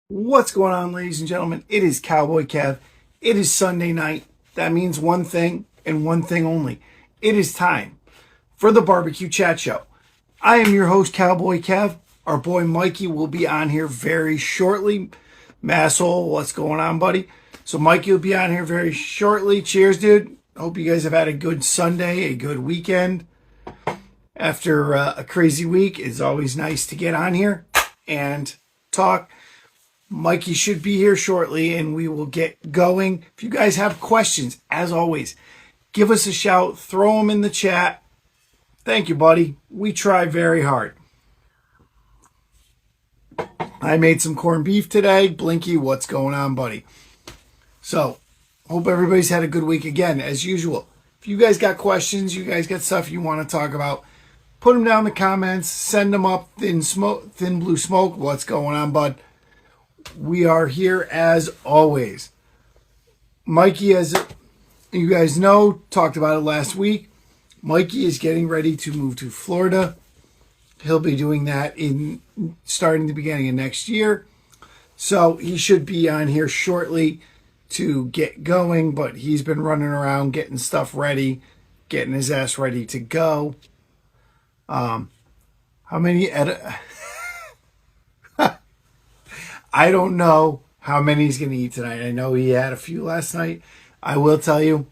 What's going on, ladies and gentlemen? It is Cowboy Cav. It is Sunday night. That means one thing and one thing only. It is time for the Barbecue Chat Show. I am your host, Cowboy Cav. Our boy Mikey will be on here very shortly. Masshole, what's going on, buddy? So Mikey will be on here very shortly. Cheers, dude. Hope you guys have had a good Sunday, a good weekend. After a crazy week, it's always nice to get on here and talk. Mikey should be here shortly and we will get going. If you guys have questions, as always, give us a shout, throw them in the chat. Thank you, buddy. We try very hard. I made some corned beef today. Blinky, what's going on, buddy? So, hope everybody's had a good week again, as usual. If you guys got questions, you guys got stuff you want to talk about, put them down in the comments, send them up. Thin Blue Smoke, what's going on, bud? We are here as always. Mikey, as you guys know, talked about it last week. Mikey is getting ready to move to Florida. He'll be doing that starting the beginning of next year. So he should be on here shortly to get going, but he's been running around getting stuff ready, getting his ass ready to go. How many I don't know how many he's going to eat tonight. I know he had a few last night. I will tell you,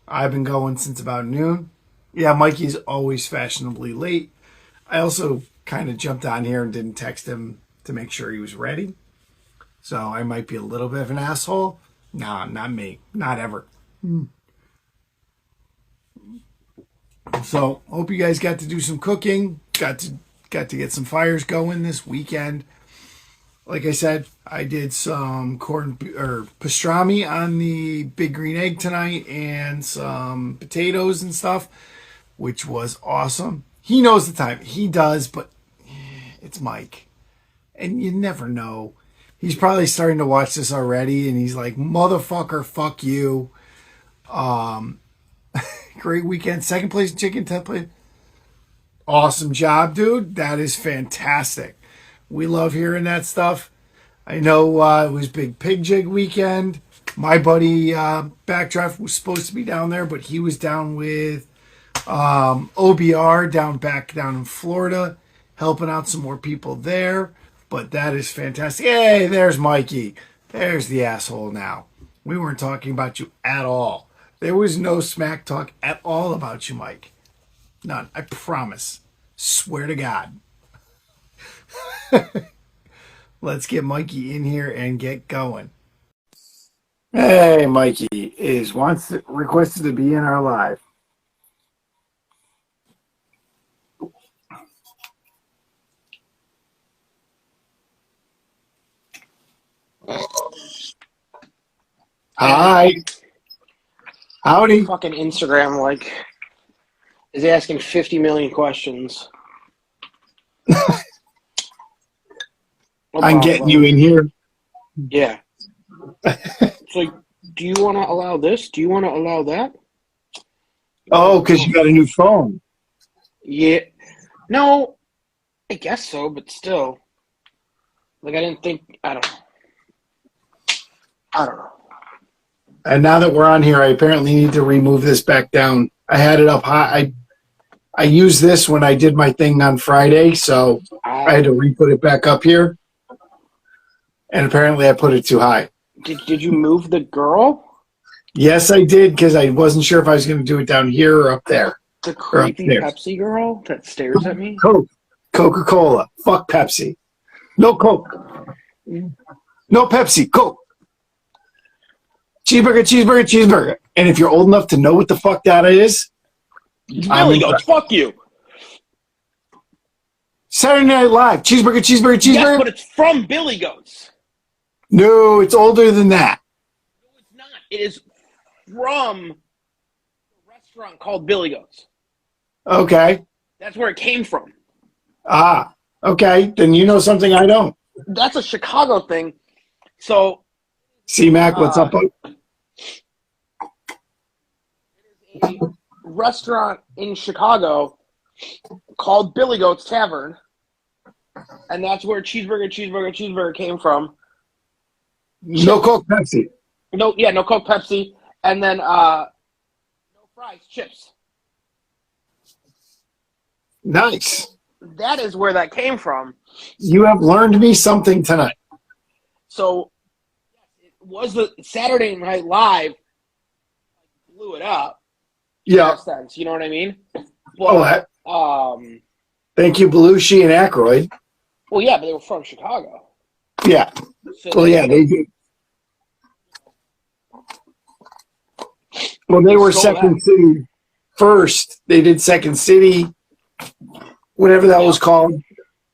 I've been going since about noon. Yeah, Mikey's always fashionably late. I also kind of jumped on here and didn't text him to make sure he was ready. So I might be a little bit of an asshole. Nah, not me. Not ever. So hope you guys got to do some cooking. Got to get some fires going this weekend. Like I said, I did some pastrami on the big green egg tonight and some potatoes and stuff, which was awesome. He knows the time. He does, but it's Mike. And you never know. He's probably starting to watch this already, and he's like, motherfucker, fuck you. Great weekend. Second place in chicken, 10th place. Awesome job, dude. That is fantastic. We love hearing that stuff. I know it was Big Pig Jig weekend. My buddy Backdraft was supposed to be down there, but he was down with OBR down in Florida, helping out some more people there. But that is fantastic. Hey, there's Mikey. There's the asshole now. We weren't talking about you at all. There was no smack talk at all about you, Mike. None. I promise. Swear to God. Let's get Mikey in here and get going. Hey, Mikey requested to be in our live. Hi. Howdy. Fucking Instagram is asking 50 million questions. I'm getting you in here. Yeah. So, do you want to allow this? Do you want to allow that? Oh, because you got a new phone. Yeah. No, I guess so, but still. I don't know. And now that we're on here, I apparently need to remove this back down. I had it up high. I used this when I did my thing on Friday, so I had to re-put it back up here. And apparently I put it too high. Did you move the girl? Yes, I did, because I wasn't sure if I was going to do it down here or up there. The creepy Pepsi girl that stares at me? Coke. Coca-Cola. Fuck Pepsi. No Coke. No Pepsi. Coke. Cheeseburger. And if you're old enough to know what the fuck that is, Billy Goats, fuck you. Saturday Night Live. Cheeseburger. Yes, but it's from Billy Goats. No, it's older than that. No, it's not. It is from a restaurant called Billy Goats. Okay. That's where it came from. Ah, okay. Then you know something I don't. That's a Chicago thing. So, C-Mac, what's up, bud? It is a restaurant in Chicago called Billy Goat's Tavern, and that's where cheeseburger came from. No Coke, Pepsi. No Coke, Pepsi, and then no fries, chips. Nice. That is where that came from. You have learned me something tonight. So it was the Saturday Night Live blew it up. Yeah. In a sense, you know what I mean? But, oh, thank you, Belushi and Aykroyd. Well, yeah, but they were from Chicago. Yeah. So well, yeah, they did. Well, they were Second City first. They did Second City, whatever that was called.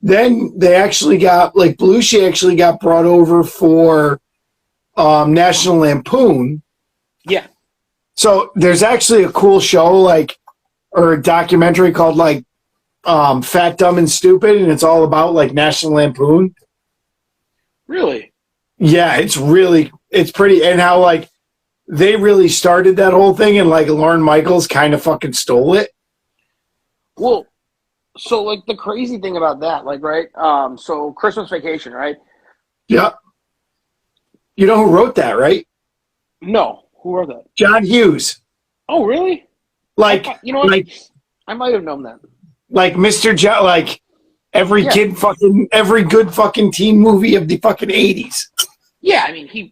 Then they actually got, like, Belushi actually got brought over for National Lampoon. Yeah. So there's actually a cool show, like, or a documentary called, like, Fat, Dumb, and Stupid, and it's all about, like, National Lampoon. Really? Yeah, it's pretty, and how, like, they really started that whole thing, and, like, Lorne Michaels kind of fucking stole it. Well, so, like, the crazy thing about that, like, right, so Christmas Vacation, right? Yeah. You know who wrote that, right? No. Who wrote that? John Hughes. Oh, really? Like, you know what? Like, I might have known that. Like Mr. Like, every good fucking teen movie of the fucking 80s. Yeah, I mean, he's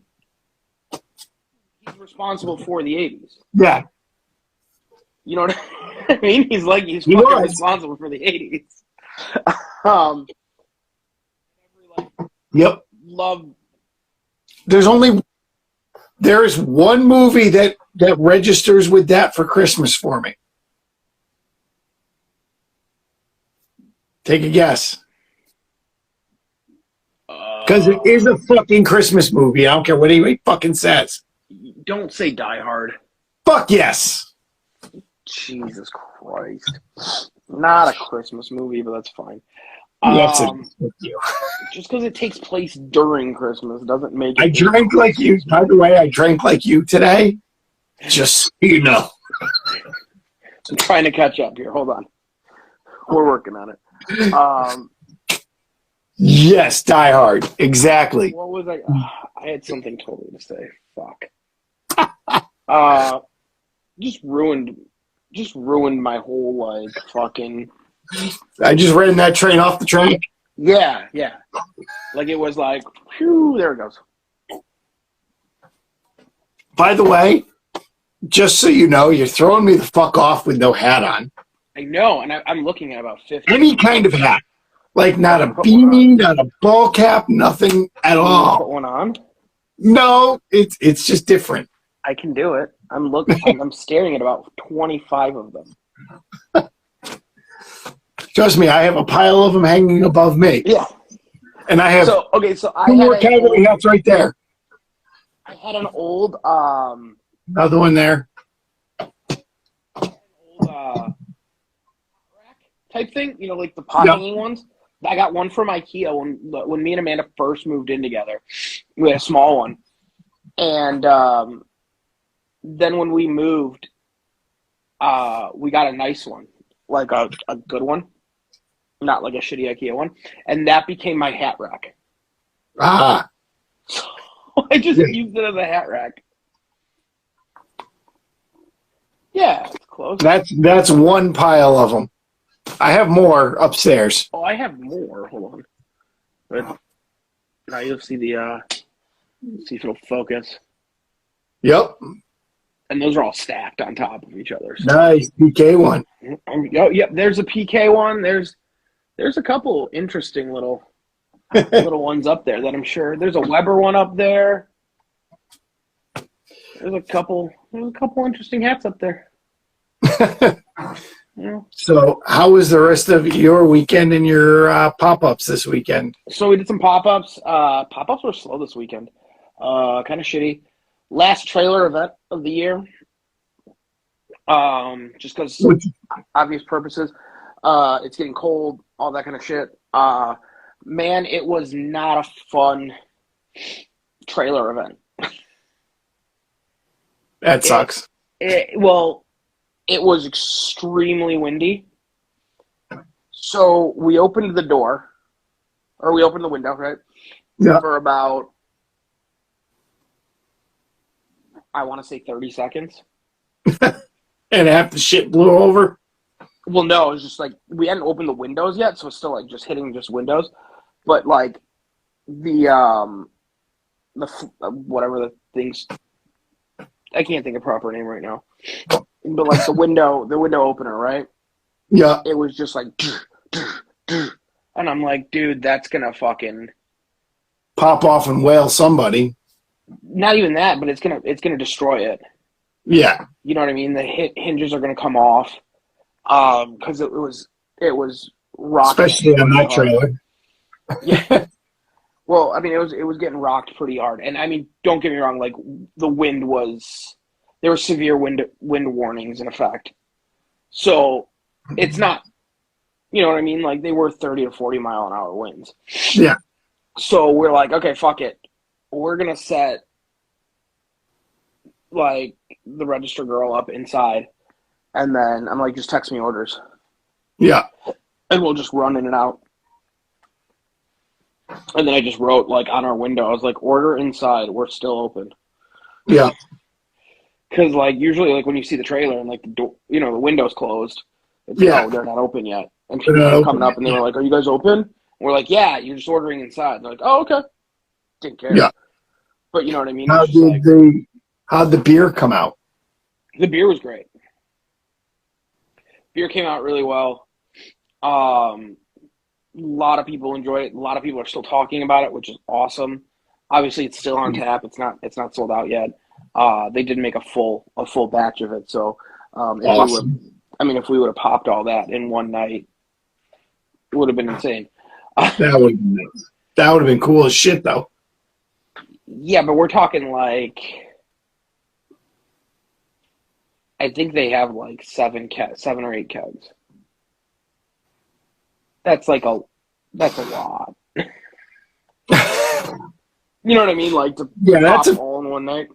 responsible for the 80s. Yeah. You know what I mean? He's fucking responsible for the 80s. Yep. Love. There's one movie that registers with that for Christmas for me. Take a guess. Because it is a fucking Christmas movie. I don't care what he fucking says. Don't say Die Hard. Fuck yes. Jesus Christ. Not a Christmas movie, but that's fine. Just because it takes place during Christmas doesn't make it. I drank like you. By the way, I drank like you today. Just so you know. I'm trying to catch up here. Hold on. We're working on it. Yes, Die Hard. Exactly. What was I? I had something totally to say. Fuck. Just ruined my whole, like, fucking. I just ran that train off the track. Yeah. Like, it was like, whew, there it goes. By the way, just so you know, you're throwing me the fuck off with no hat on. I know, and I'm looking at about 50. Any kind of hat. Like, not a beanie, not a ball cap, nothing at all. Put one on? No, it's just different. I can do it. I'm looking. I'm staring at about 25 of them. Trust me, I have a pile of them hanging above me. Yeah. And I have two more cowboy hats right there. I had an old another one there. Rack type thing, you know, like the pot hanging ones. I got one from IKEA when me and Amanda first moved in together. We had a small one. And then when we moved, we got a nice one, like a good one, not like a shitty IKEA one, and that became my hat rack. Ah, so I just used it as a hat rack. Yeah, it's close. That's one pile of them. I have more upstairs. Oh, I have more. Hold on. But now you'll see see if it'll focus. Yep. And those are all stacked on top of each other. So. Nice PK one. Oh, yep. There's a PK one. There's a couple interesting little ones up there that I'm sure. There's a Weber one up there. There's a couple interesting hats up there. Yeah. So, how was the rest of your weekend and your pop-ups this weekend? So we did some pop-ups. Pop-ups were slow this weekend. Kind of shitty. Last trailer event of the year. Just because obvious purposes. It's getting cold, all that kind of shit. Man, it was not a fun trailer event. That sucks. Well, it was extremely windy. So we opened the door, or we opened the window, right? Yeah. For about, I want to say 30 seconds. And half the shit blew over. Well, no, it was just like we hadn't opened the windows yet, so it's still like just hitting just windows. But like whatever the things, I can't think of proper name right now. But like the window opener, right? Yeah. It was just like, and I'm like, dude, that's gonna fucking Pop off and wail somebody. not even that, but it's gonna destroy it. Yeah. You know what I mean? The hinges are gonna come off, because it was rocking, Especially on that hard. trailer. Yeah. Well, I mean, it was getting rocked pretty hard, and I mean, don't get me wrong. Like the wind was, there were severe wind warnings in effect. So it's not, you know what I mean? Like they were 30 to 40 mile an hour winds. Yeah. So we're like, okay, fuck it. We're gonna set like the register girl up inside, and then I'm like, just text me orders, Yeah. and we'll just run in and out. And then I just wrote like on our window, I was like, order inside, we're still open. Yeah. Because like usually like when you see the trailer and like the door, you know, the window's closed, it's Yeah. no, they're not open yet. And people kept coming up and they were like, are you guys open? And we're like, yeah, you're just ordering inside. And they're like, oh, okay. Didn't care. Yeah. But you know what I mean? How'd the beer come out? The beer was great. Beer came out really well. A lot of people enjoyed it. A lot of people are still talking about it, which is awesome. Obviously, it's still on tap. It's not sold out yet. They did make a full batch of it. So, Awesome. if we would have popped all that in one night, it would have been insane. That would have been cool as shit, though. Yeah, but we're talking like, I think they have like 7 or 8 kegs. That's a lot. You know what I mean? Like to pop all in one night.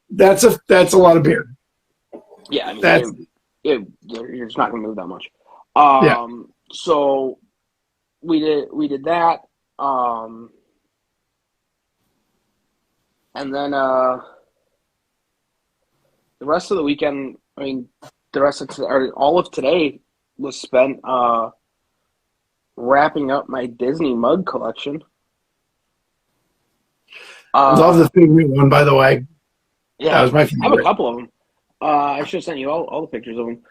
That's a lot of beer. Yeah, I mean, you're just not gonna move that much. So we did that, and then the rest of the weekend. I mean, all of today was spent wrapping up my Disney mug collection. Love the favorite one, by the way. Yeah, that was my favorite. I have a couple of them. I should have sent you all the pictures of them.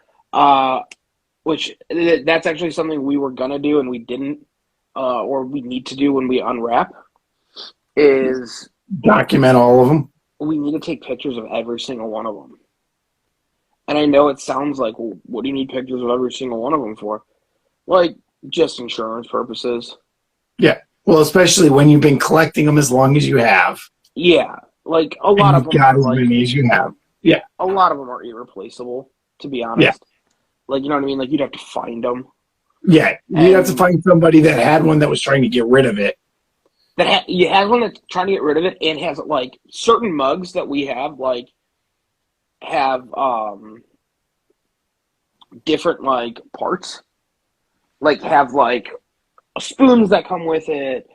Which that's actually something we were gonna do and we didn't, or we need to do when we unwrap. Is document all of them. We need to take pictures of every single one of them. And I know it sounds like, well, what do you need pictures of every single one of them for? Like, just insurance purposes. Yeah. Well, especially when you've been collecting them as long as you have. Yeah. Like, a lot of them got as many as you have. Yeah. A lot of them are irreplaceable, to be honest. Yeah. Like, you know what I mean? Like, you'd have to find them. Yeah. You'd have to find somebody that had one that was trying to get rid of it. You had one that's trying to get rid of it and has, like, certain mugs that we have, like, have different, like, parts. Like, have, like, spoons that come with it.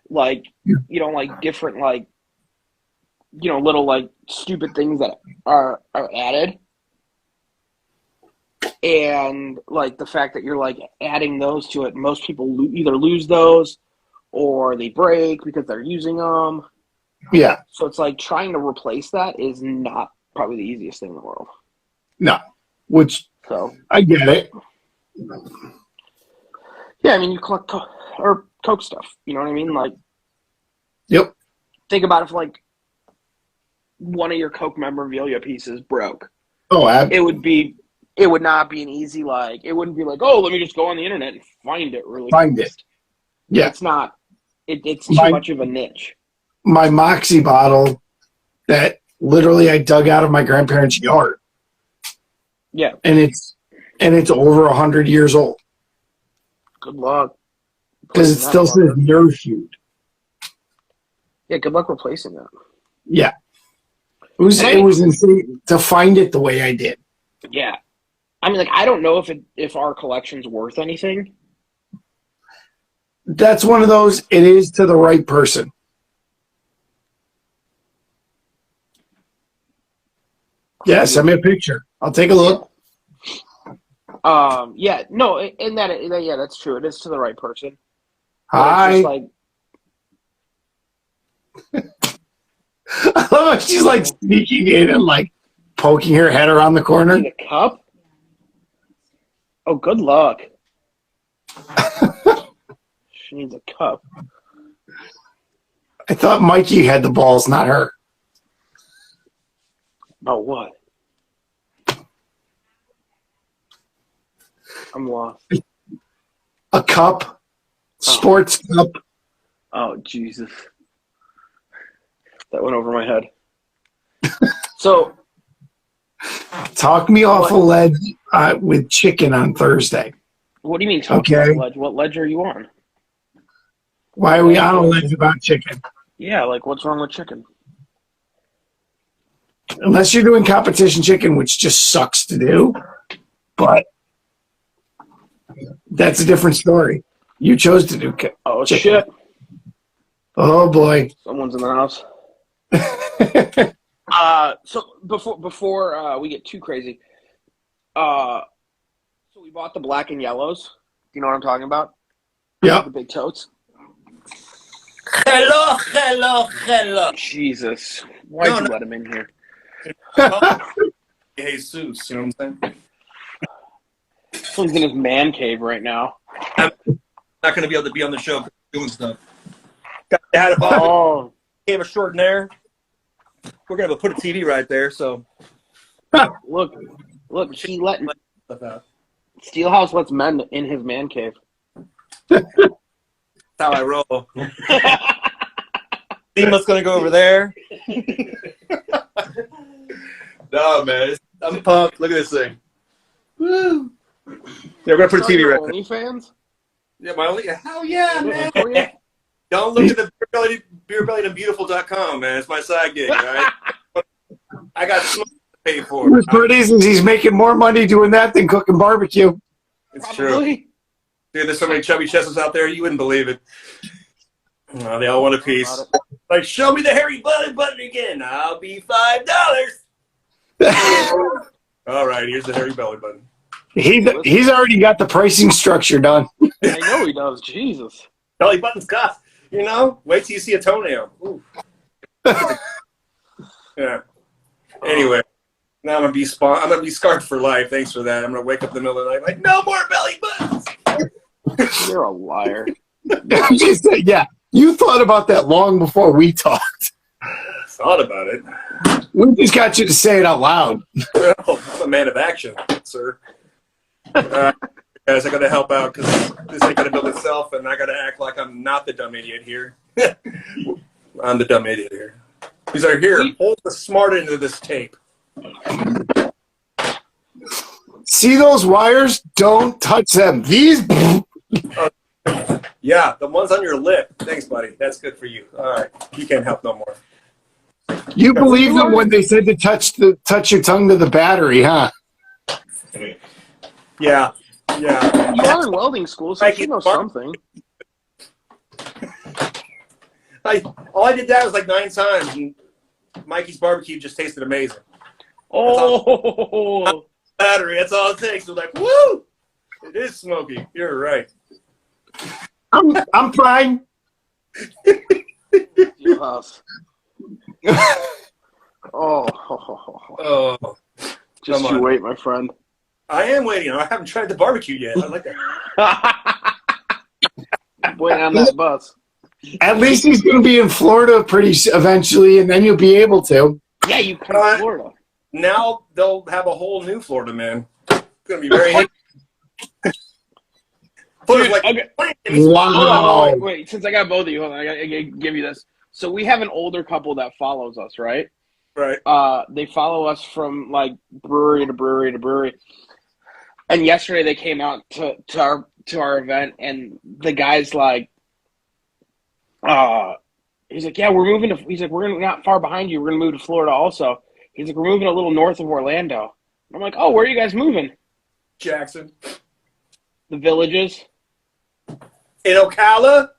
Like, you know, like, different, like, you know, little, like, stupid things that are added. And, like, the fact that you're, like, adding those to it, most people either lose those or they break because they're using them. Yeah. So it's like trying to replace that is not probably the easiest thing in the world. No. Which, so I get it. Yeah, I mean, you collect Coke stuff. You know what I mean? Like, yep. Think about if, like, one of your Coke memorabilia pieces broke. Oh, it would not be an easy, like, it wouldn't be like, oh, let me just go on the internet and find it really fast. It. Yeah. It's not. It's too much of a niche. My Moxie bottle that literally I dug out of my grandparents' yard. Yeah. And it's over 100 years old. Good luck. Because it still says nerve shoot. Yeah, good luck replacing that. Yeah. It was insane to find it the way I did. Yeah. I mean, like, I don't know if our collection's worth anything. That's one of those. It is to the right person. Yeah, send me a picture. I'll take a look. Yeah, no, in that, yeah, that's true. It is to the right person. But Hi. it's just like, I love how she's like sneaking in and like poking her head around the corner. need a cup? Oh, good luck. She needs a cup. I thought Mikey had the balls, not her. Oh, what? I'm lost. A cup, sports cup. Oh, Jesus. That went over my head. So, Talk me off a ledge with chicken on Thursday. what do you mean talk Okay. about ledge? What ledge are you on? Why are we on a ledge about chicken? Yeah, like, what's wrong with chicken? Unless you're doing competition chicken, which just sucks to do. But that's a different story. You chose to do Oh, chicken. shit. Oh, boy. Someone's in the house. So before we get too crazy, so we bought the black and yellows. Do you know what I'm talking about? Yep. The big totes. Hello. Jesus, why'd you let him in here? Jesus, you know what I'm saying? Someone's in his man cave right now. I'm not going to be able to be on the show doing stuff. Had a Oh, came extraordinaire. We're going to put a TV right there, so. look, he let Stuff out. Steelhouse lets men in his man cave. That's how I roll. Seema's going to go over there. No, man. I'm pumped. Look at this thing. Woo. Yeah, we're going to put a TV right there. OnlyFans? Yeah, my only. Hell yeah, man. For you? Don't look at the beerbellyandbeautiful.com, man. It's my side gig, all right? I got smoke to pay for. What's pretty is he's making more money doing that than cooking barbecue. It's true. Probably. Dude, there's so many chubby chests out there, you wouldn't believe it. Oh, they all want a piece. Like, show me the hairy belly button again. I'll be $5. All right, here's the hairy belly button. He's already got the pricing structure done. I know he does. Jesus. Belly buttons cost. You know, wait till you see a toenail. Ooh. Yeah. Anyway, now I'm gonna be scarred for life. Thanks for that. I'm gonna wake up in the middle of the night like, no more belly buttons. You're a liar. Yeah, you thought about that long before we talked. Thought about it. We just got you to say it out loud. Well, I'm a man of action, sir. Guys, I got to help out because this ain't going to build itself, and I got to act like I'm not the dumb idiot here. I'm the dumb idiot here. These are here. Hold the smart end of this tape. See those wires? Don't touch them. These. Yeah, the ones on your lip. Thanks, buddy. That's good for you. All right, you can't help no more. You believe them when they said to touch your tongue to the battery, huh? Yeah. You are in welding school, so you should know something. All I did that was like 9 times, and Mikey's barbecue just tasted amazing. Oh, Battery, that's all it takes. We're like, woo! It is smoky. You're right. I'm fine. yes. Oh, just you wait, my friend. I am waiting. I haven't tried the barbecue yet. I like that. Waiting on that bus. At least he's going to be in Florida eventually, and then you'll be able to. Yeah, you come to Florida. Now they'll have a whole new Florida man. It's going to be very Dude, okay. Wow. Wait, since I got both of you, hold on, I got to give you this. So we have an older couple that follows us, right? Right. They follow us from like brewery to brewery to brewery. And yesterday they came out to our event, and the guy's like, he's like, yeah, we're not far behind you. We're gonna move to Florida also. He's like, we're moving a little north of Orlando. I'm like, oh, where are you guys moving? Jackson. The Villages. In Ocala?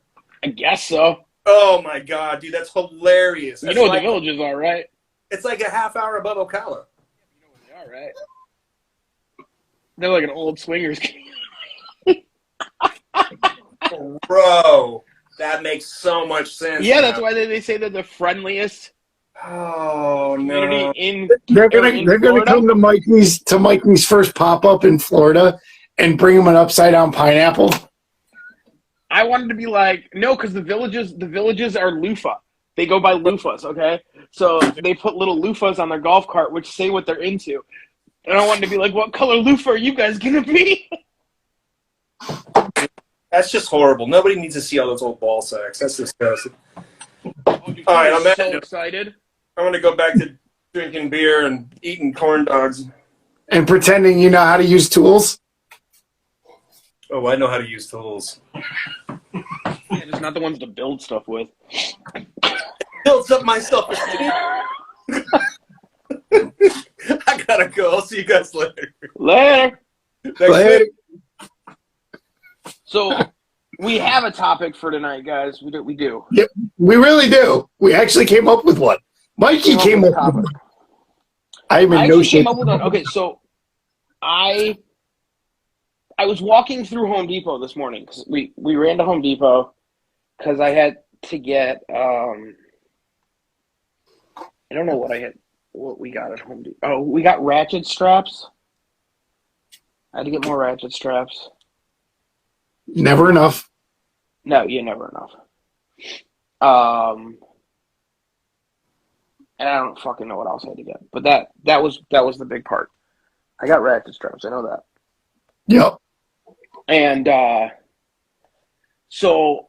I guess so. Oh my god, dude, that's hilarious. You That's know what like, the Villages are, right? it's like a half hour above Ocala. You know what they are, right? They're like an old swingers game. Bro, that makes so much sense. Yeah, now. that's why they say they're the friendliest Oh community no. in They're in gonna Florida. come to Mikey's first pop up in Florida and bring him an upside down pineapple. I wanted to be like, no, because the villages are loofah. They go by loofahs, okay? So they put little loofahs on their golf cart, which say what they're into. And I wanted to be like, what color loofah are you guys gonna be? That's just horrible. Nobody needs to see all those old ball sacks. That's disgusting. Oh, dude, All right, I'm I'm so excited. I'm gonna go back to drinking beer and eating corn dogs. And pretending you know how to use tools. Oh, I know how to use tools. Yeah, just not the ones to build stuff with. Builds up my self-esteem. I gotta go. I'll see you guys later. Later. Next Later. week. So we have a topic for tonight, guys. We do. Yep, we really do. We actually came up with one. Mikey came up with one. I'm in I no actually shape. came up with one. Okay, so I was walking through Home Depot this morning because we ran to Home Depot because I had to get I don't know what we got at Home Depot. Oh, we got ratchet straps. I had to get more ratchet straps. Never enough. No, yeah, never enough. And I don't fucking know what else I had to get. But that was the big part. I got ratchet straps, I know that. Yep. And so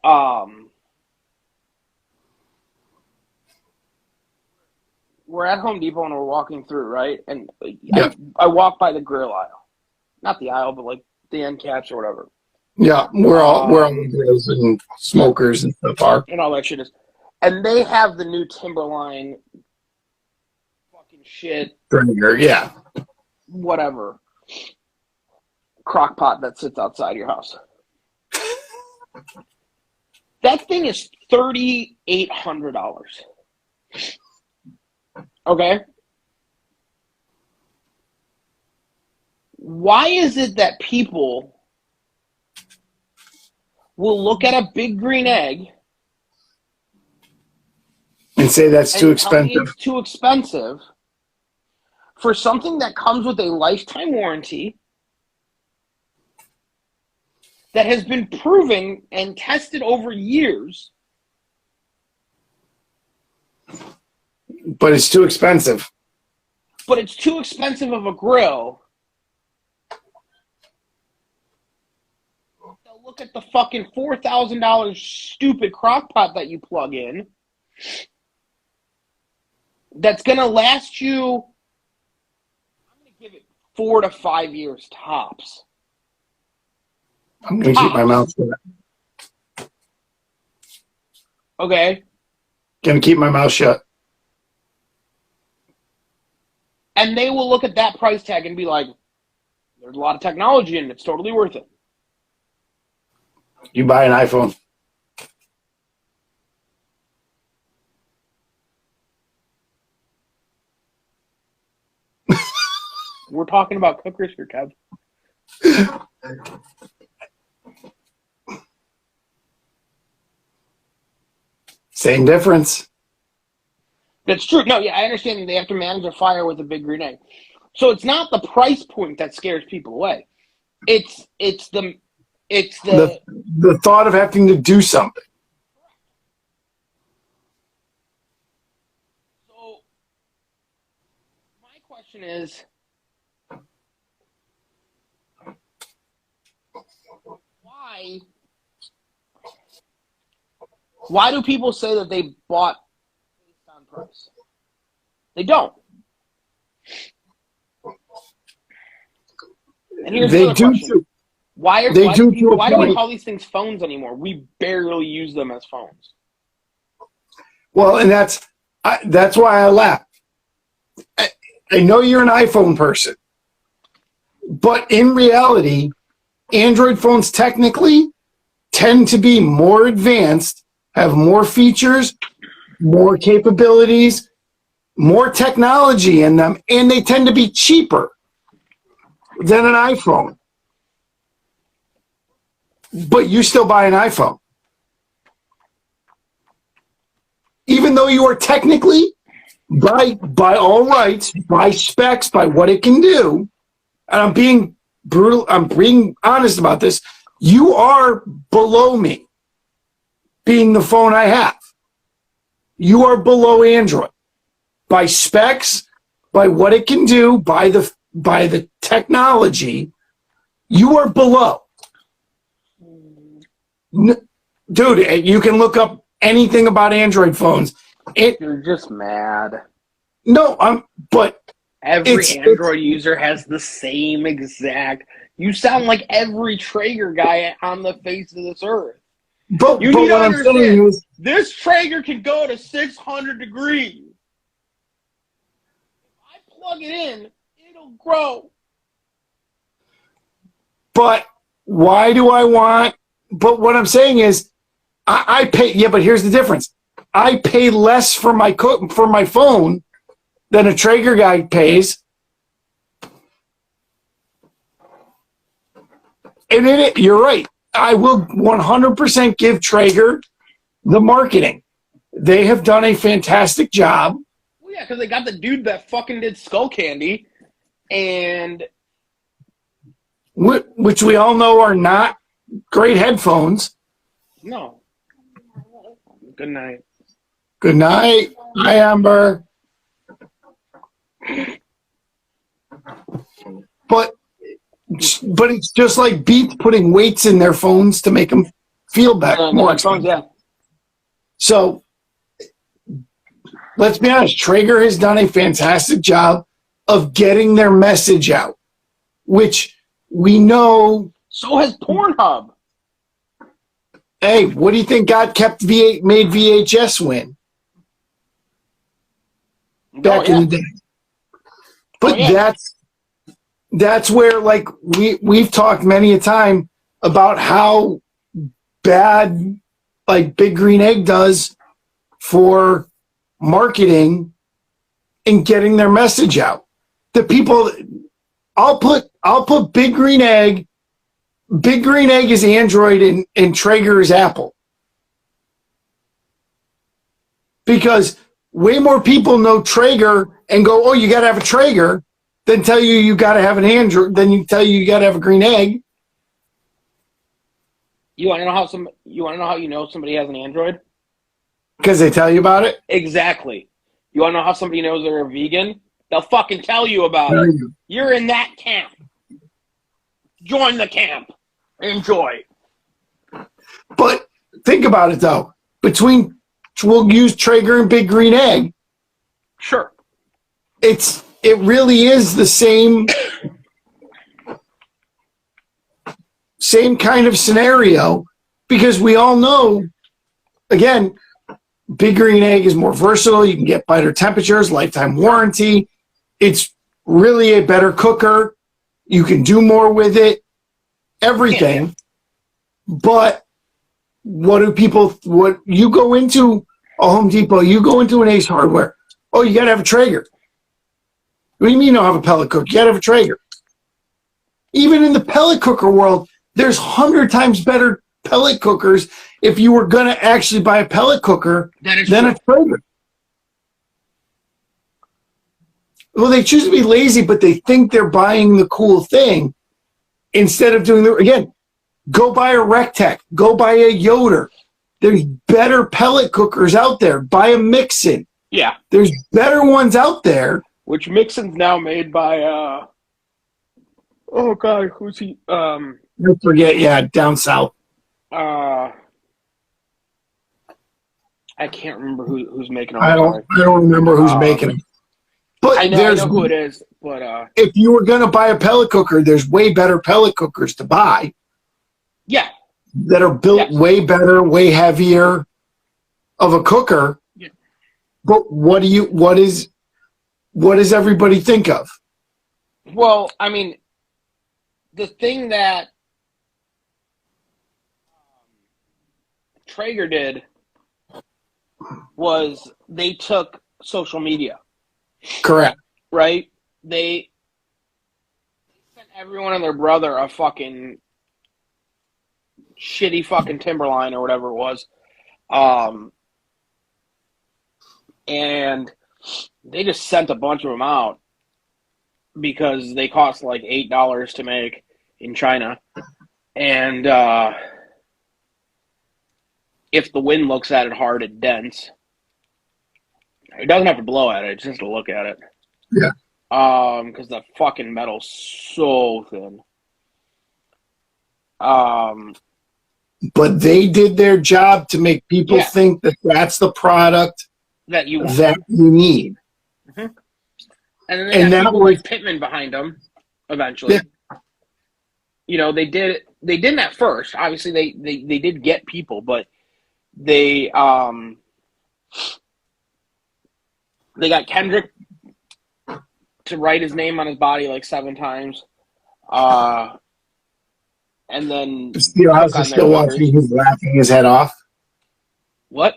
we're at Home Depot and we're walking through, right? And Yep. I walk by the grill aisle. Not the aisle, but like the end caps or whatever. Yeah, we're all grills and smokers and stuff are. And all that shit is. And they have the new Timberline fucking shit, Drinker, yeah. whatever, crock pot that sits outside your house. That thing is $3,800. Okay? Why is it that people will look at a big green egg And say that's too and tell me expensive. it's too expensive for something that comes with a lifetime warranty that has been proven and tested over years? But it's too expensive. But it's too expensive of a grill. They'll look at the fucking $4,000 stupid crock pot that you plug in that's going to last you, I'm going to give it 4 to 5 years tops. I'm going to keep my mouth shut. Okay? Going to keep my mouth shut. And they will look at that price tag and be like, there's a lot of technology in it. It's totally worth it. You buy an iPhone. We're talking about cookers here, Kev. Same difference. That's true. No, yeah, I understand that they have to manage a fire with a big green egg. So it's not the price point that scares people away. It's the thought of having to do something. So my question is, why do people say that they bought based on price? They don't. And here's They another do question. too. Why They do to a why do we point. call these things phones anymore? We barely use them as phones. Well, and that's why I laugh. I know you're an iPhone person. But in reality, Android phones technically tend to be more advanced, have more features, more capabilities, more technology in them, and they tend to be cheaper than an iPhone. But you still buy an iPhone. Even though you are technically, by all rights, by specs, by what it can do, and I'm being brutal, I'm being honest about this, you are below me, being the phone I have. You are below Android. By specs, by what it can do, by the technology, you are below. Dude, you can look up anything about Android phones. You're just mad. No, but every Android user has the same exact. You sound like every Traeger guy on the face of this earth. But you need to what understand, I'm saying is, this Traeger can go to 600 degrees. If I plug it in, it'll grow. But why do I want? But what I'm saying is, I pay. Yeah, but here's the difference. I pay less for my phone than a Traeger guy pays. And you're right. I will 100% give Traeger the marketing. They have done a fantastic job. Well, yeah, because they got the dude that fucking did Skull Candy, and which we all know are not great headphones. No. Good night. Good night. Hi, Amber. But it's just like Beats putting weights in their phones to make them feel better. More expensive. Yeah. So let's be honest. Traeger has done a fantastic job of getting their message out, which we know. So has Pornhub. Hey, what do you think made VHS win back in the day? But that's where, like, we've talked many a time about how bad, like, Big Green Egg does for marketing and getting their message out. The people, I'll put Big Green Egg. Big Green Egg is Android and Traeger is Apple. Because way more people know Traeger and go, oh, you got to have a Traeger, than tell you got to have an Android, then you tell you got to have a Green Egg. You want to know how you know somebody has an Android? Because they tell you about it? Exactly. You want to know how somebody knows they're a vegan? They'll fucking tell you about it. You're in that camp. Join the camp. Enjoy. But think about it, though. We'll use Traeger and Big Green Egg. Sure. It really is the same kind of scenario, because we all know, again, Big Green Egg is more versatile. You can get better temperatures, lifetime warranty. It's really a better cooker. You can do more with it. Everything. Yeah. But what you go into a Home Depot, you go into an Ace Hardware, oh, you got to have a Traeger. What do you mean you don't have a pellet cooker? You got to have a Traeger. Even in the pellet cooker world, there's 100 times better pellet cookers if you were going to actually buy a pellet cooker than a Traeger. Well, they choose to be lazy, but they think they're buying the cool thing instead of doing go buy a Rectech. Go buy a Yoder. There's better pellet cookers out there. Buy a Mixon. Yeah. There's better ones out there. Which Mixon's now made by, oh, God, who's he? I forget, down south. I can't remember who's making them. I don't remember who's making them. But I know who it is. But if you were going to buy a pellet cooker, there's way better pellet cookers to buy. Yeah. That are built way better, way heavier of a cooker. Yeah. But what does everybody think of? Well, I mean, the thing that Traeger did was they took social media. Correct. Right? They sent everyone and their brother a fucking shitty fucking Timberline or whatever it was. And they just sent a bunch of them out because they cost like $8 to make in China. And if the wind looks at it hard, it dents. It doesn't have to blow at it, it's just to look at it. Yeah. Because the fucking metal's so thin. But they did their job to make people think that that's the product that you need. Mm-hmm. And then they got people like Pittman behind them eventually. Yeah. You know, they didn't at first. Obviously they did get people, but they got Kendrick to write his name on his body like 7 times. And then Steelhouse is still watching. He's laughing his head off. What?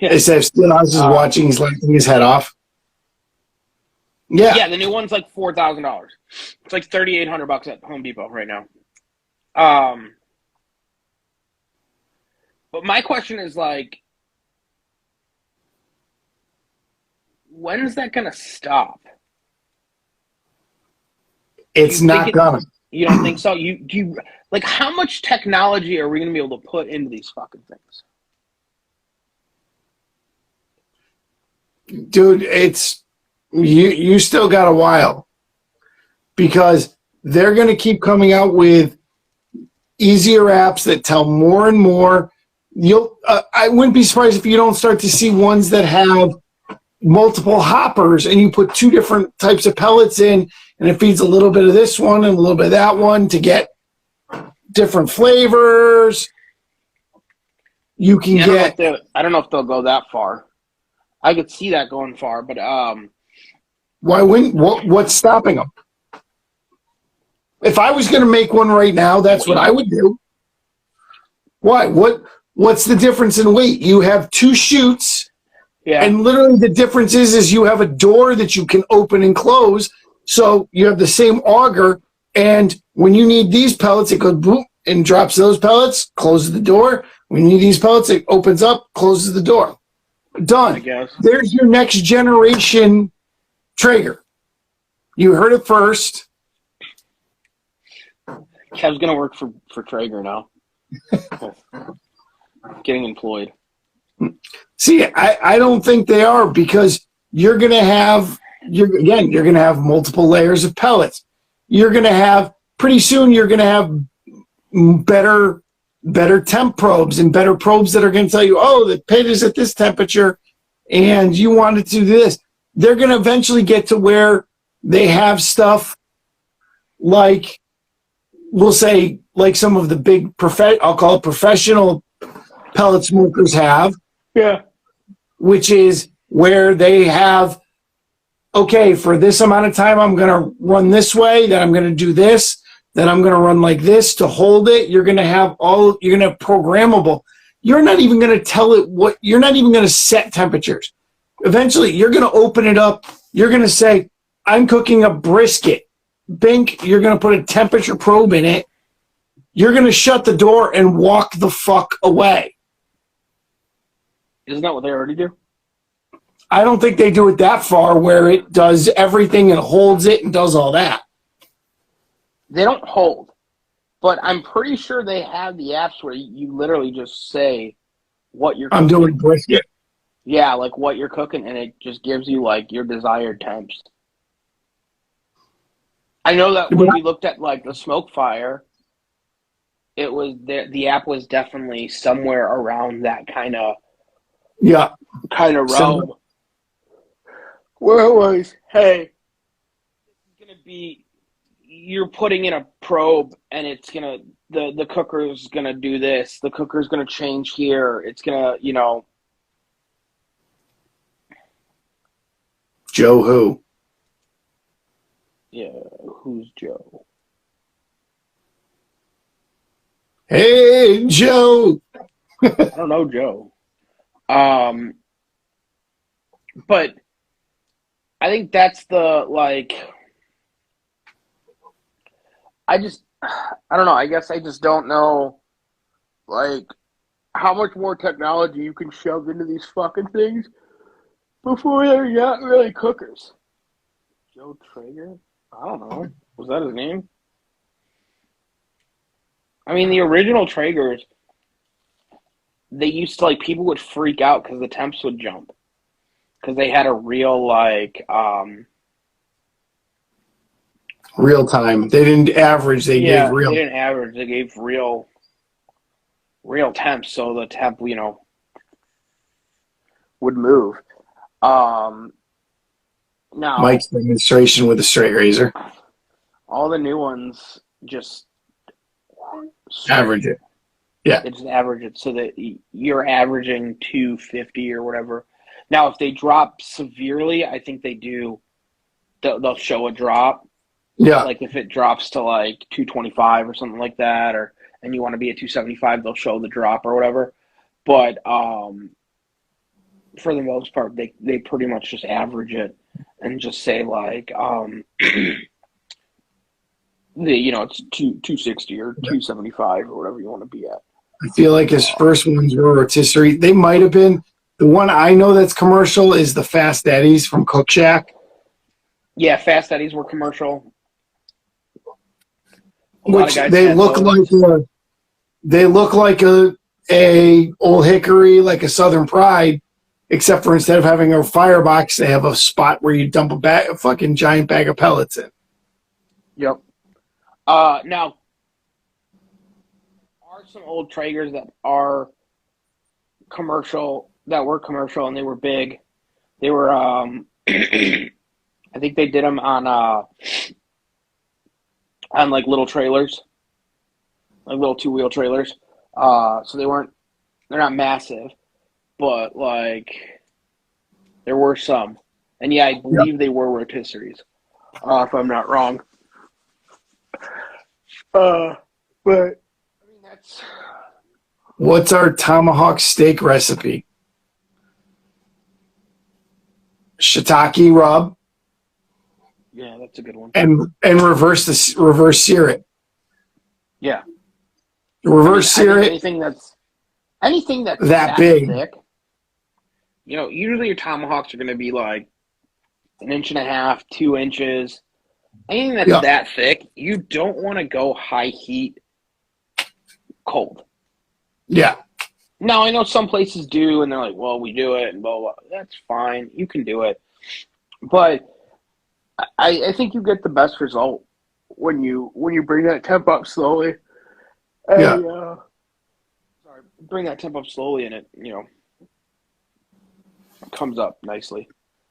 Yeah. It says Steelhouse is watching. He's laughing his head off. Yeah. Yeah, the new one's like $4,000. It's like $3,800 at Home Depot right now. But my question is like, when is that gonna stop? It's not gonna. You don't think so? You like, how much technology are we going to be able to put into these fucking things? Dude, it's you still got a while because they're going to keep coming out with easier apps that tell more and more. I wouldn't be surprised if you don't start to see ones that have multiple hoppers and you put 2 different types of pellets in. And it feeds a little bit of this one and a little bit of that one to get different flavors. You can get. I don't know if they'll go that far. I could see that going far, but why wouldn't? What's stopping them? If I was going to make one right now, that's what I would do. Why? What's the difference in weight? You have 2 chutes, and literally the difference is you have a door that you can open and close. So you have the same auger, and when you need these pellets, it goes boom and drops those pellets, closes the door. When you need these pellets, it opens up, closes the door. Done. I guess. There's your next generation Traeger. You heard it first. Kev's going to work for Traeger now. Getting employed. See, I don't think they are because you're going to have... You're going to have multiple layers of pellets. You're going to have, pretty soon, you're going to have better temp probes and better probes that are going to tell you, oh, the pit is at this temperature and you want it to do this. They're going to eventually get to where they have stuff like, we'll say, like some of the big, I'll call it professional pellet smokers have. Yeah. Which is where they have, okay, for this amount of time, I'm going to run this way, then I'm going to do this, then I'm going to run like this to hold it. You're going to have programmable. You're not even going to tell it you're not even going to set temperatures. Eventually, you're going to open it up. You're going to say, I'm cooking a brisket. Bink, you're going to put a temperature probe in it. You're going to shut the door and walk the fuck away. Isn't that what they already do? I don't think they do it that far where it does everything and holds it and does all that. They don't hold, but I'm pretty sure they have the apps where you literally just say what you're cooking. I'm doing brisket. Yeah, like what you're cooking, and it just gives you like your desired temps. I know that when we looked at like the smoke fire, it was the app was definitely somewhere around that kind of realm. Where it was, hey, it's gonna be, you're putting in a probe and it's gonna, the cooker's gonna do this, the cooker's gonna change here, it's gonna, Joe who? Yeah, who's Joe? Hey, Joe. I don't know Joe. But I think that's the I don't know. I guess I just don't know like how much more technology you can shove into these fucking things before they're not really cookers. Joe Traeger? I don't know. Was that his name? I mean, the original Traegers, they used to people would freak out because the temps would jump because they had a real real time. They didn't average. They gave real. They didn't average. They gave real temps, so the temp would move. Now Mike's demonstration with a straight razor. All the new ones just average it. Yeah, they just average it so that you're averaging 250 or whatever. Now, if they drop severely, I think they do. They'll show a drop. Yeah, like if it drops to 225 or something like that, and you want to be at 275, they'll show the drop or whatever. But for the most part, they pretty much just average it and just say it's 260 or 275 or whatever you want to be at. I feel like his first ones were rotisserie. They might have been. The one I know that's commercial is the Fast Eddie's from Cook Shack. Yeah, Fast Eddie's were commercial. Which they look like a Old Hickory, like a Southern Pride, except for instead of having a firebox, they have a spot where you dump a fucking giant bag of pellets in. Yep. Now, are some old Traegers that are commercial, and they were big. They were, I think they did them on little trailers, like little 2-wheel trailers. So they're not massive, but there were some. And yeah, I believe they were rotisseries, if I'm not wrong. But I mean, that's. What's our tomahawk steak recipe? Shiitake rub. Yeah, that's a good one. And reverse sear it. Yeah. Sear it. Anything that's that big. Thick. Usually your tomahawks are going to be like 1.5 inches, 2 inches. Anything that's that thick, you don't want to go high heat cold. Yeah. Now, I know some places do, and they're like, well, we do it, and blah, blah. That's fine. You can do it. But I think you get the best result when you bring that temp up slowly. And, bring that temp up slowly, and it, comes up nicely.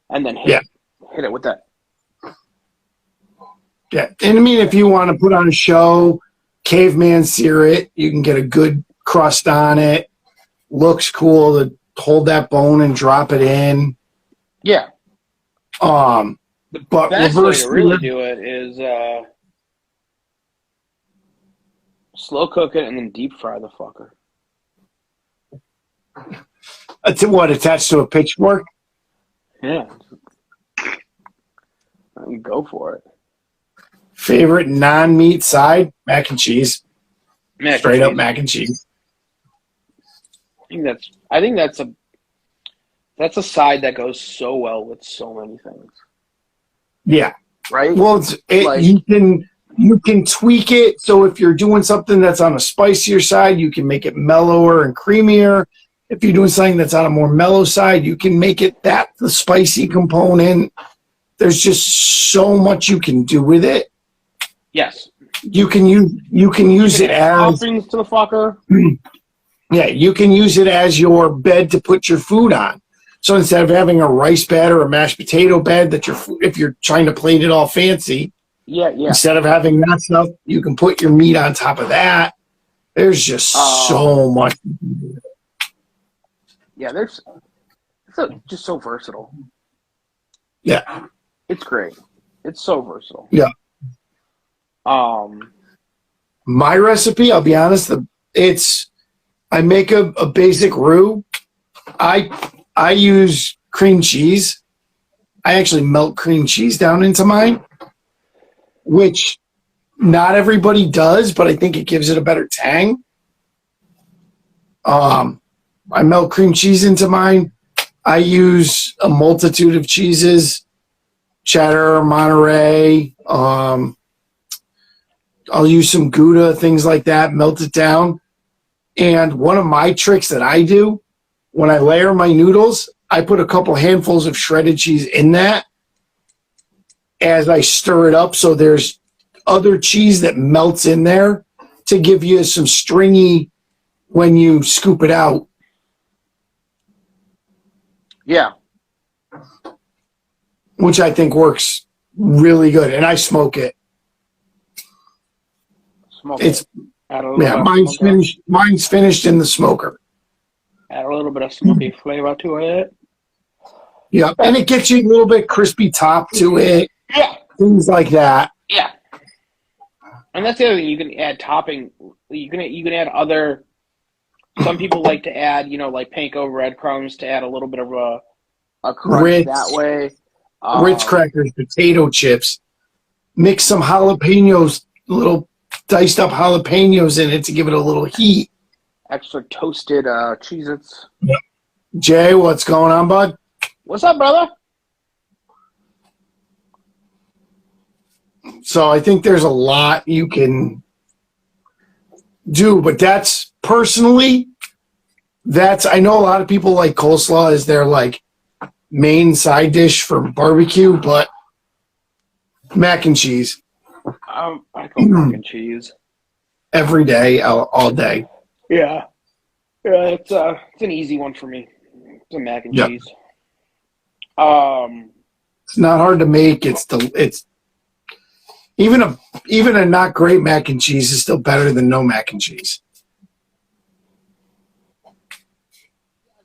And then hit it with that. Yeah. And I mean, if you want to put on a show, caveman sear it, you can get a good crust on it. Looks cool to hold that bone and drop it in. Yeah. But best way to really do it is slow cook it and then deep fry the fucker. Attached to a pitchfork? Yeah. I can go for it. Favorite non-meat side? Mac and cheese. Straight up mac and cheese. I think that's a side that goes so well with so many things. Yeah. Right? Well, you can tweak it. So if you're doing something that's on a spicier side, you can make it mellower and creamier. If you're doing something that's on a more mellow side, you can make it the spicy component. There's just so much you can do with it. Yes. You can use it as toppings to the fucker. Yeah, you can use it as your bed to put your food on. So instead of having a rice bed or a mashed potato bed if you're trying to plate it all fancy, instead of having that stuff, you can put your meat on top of that. There's just so much. Yeah, it's just so versatile. Yeah, it's great. It's so versatile. Yeah. My recipe, I'll be honest, I make a basic roux. I use cream cheese. I actually melt cream cheese down into mine, which not everybody does, but I think it gives it a better tang. I melt cream cheese into mine. I use a multitude of cheeses, cheddar, Monterey. I'll use some Gouda, things like that, melt it down. And one of my tricks that I do when I layer my noodles, I put a couple handfuls of shredded cheese in that as I stir it up. So there's other cheese that melts in there to give you some stringy when you scoop it out. Yeah. Which I think works really good. And I smoke it. Mine's finished in the smoker. Add a little bit of smoky flavor to it. Yeah, and it gets you a little bit crispy top to it. Yeah. Things like that. Yeah. And that's the other thing. You can add topping. You can add other. Some people like to add, like panko breadcrumbs to add a little bit of a crunch Ritz, that way. Ritz crackers, potato chips. Mix some jalapenos, little diced up jalapenos in it to give it a little heat. Extra toasted Cheez-Its. Yep. Jay, what's going on, bud? What's up, brother? So I think there's a lot you can do, but that's personally, I know a lot of people like coleslaw as their like main side dish for barbecue, but mac and cheese. I go mac and cheese every day, all day. Yeah, it's an easy one for me. It's a mac and cheese. It's not hard to make. It's even a not great mac and cheese is still better than no mac and cheese.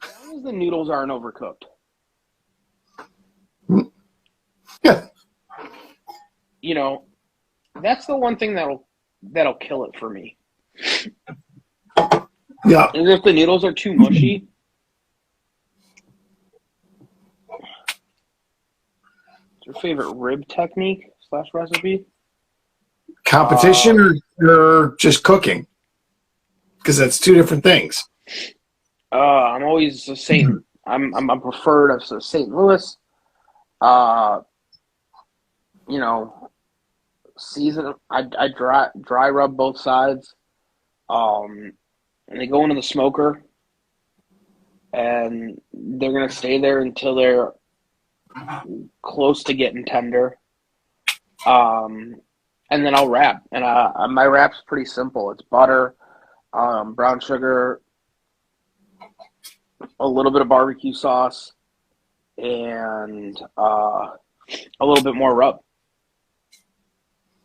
As long as the noodles aren't overcooked. Yeah. That's the one thing that'll kill it for me. Yeah. And if the noodles are too mushy. What's your favorite rib technique / recipe? Competition or just cooking? Because that's two different things. I'm always a Saint. I'm preferred of St. Louis. Season. I dry rub both sides. And they go into the smoker, and they're gonna stay there until they're close to getting tender. And then I'll wrap, and my wrap's pretty simple. It's butter, brown sugar, a little bit of barbecue sauce, and a little bit more rub.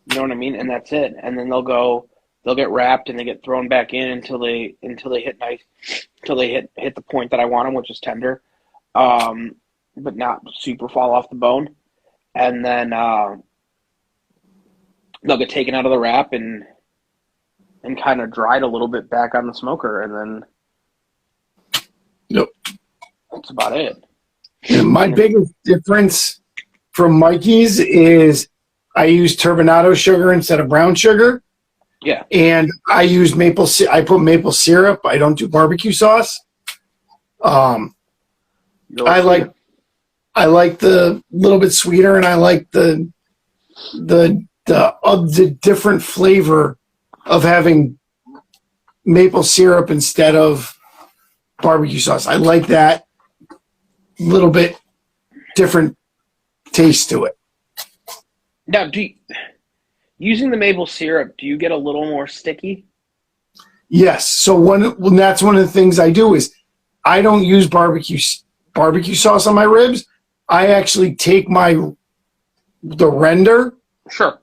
You know what I mean? And that's it. And then they'll get wrapped and they get thrown back in until they hit the point that I want them, which is tender, but not super fall off the bone. And then they'll get taken out of the wrap and kind of dried a little bit back on the smoker, and then that's about it. And my biggest difference from Mikey's is I use turbinado sugar instead of brown sugar. Yeah. And I use I put maple syrup. I don't do barbecue sauce. I like the little bit sweeter, and I like the different flavor of having maple syrup instead of barbecue sauce. I like that little bit different taste to it. Now, using the maple syrup, do you get a little more sticky? Yes. So when that's one of the things I do is I don't use barbecue sauce on my ribs. I actually take the render. Sure.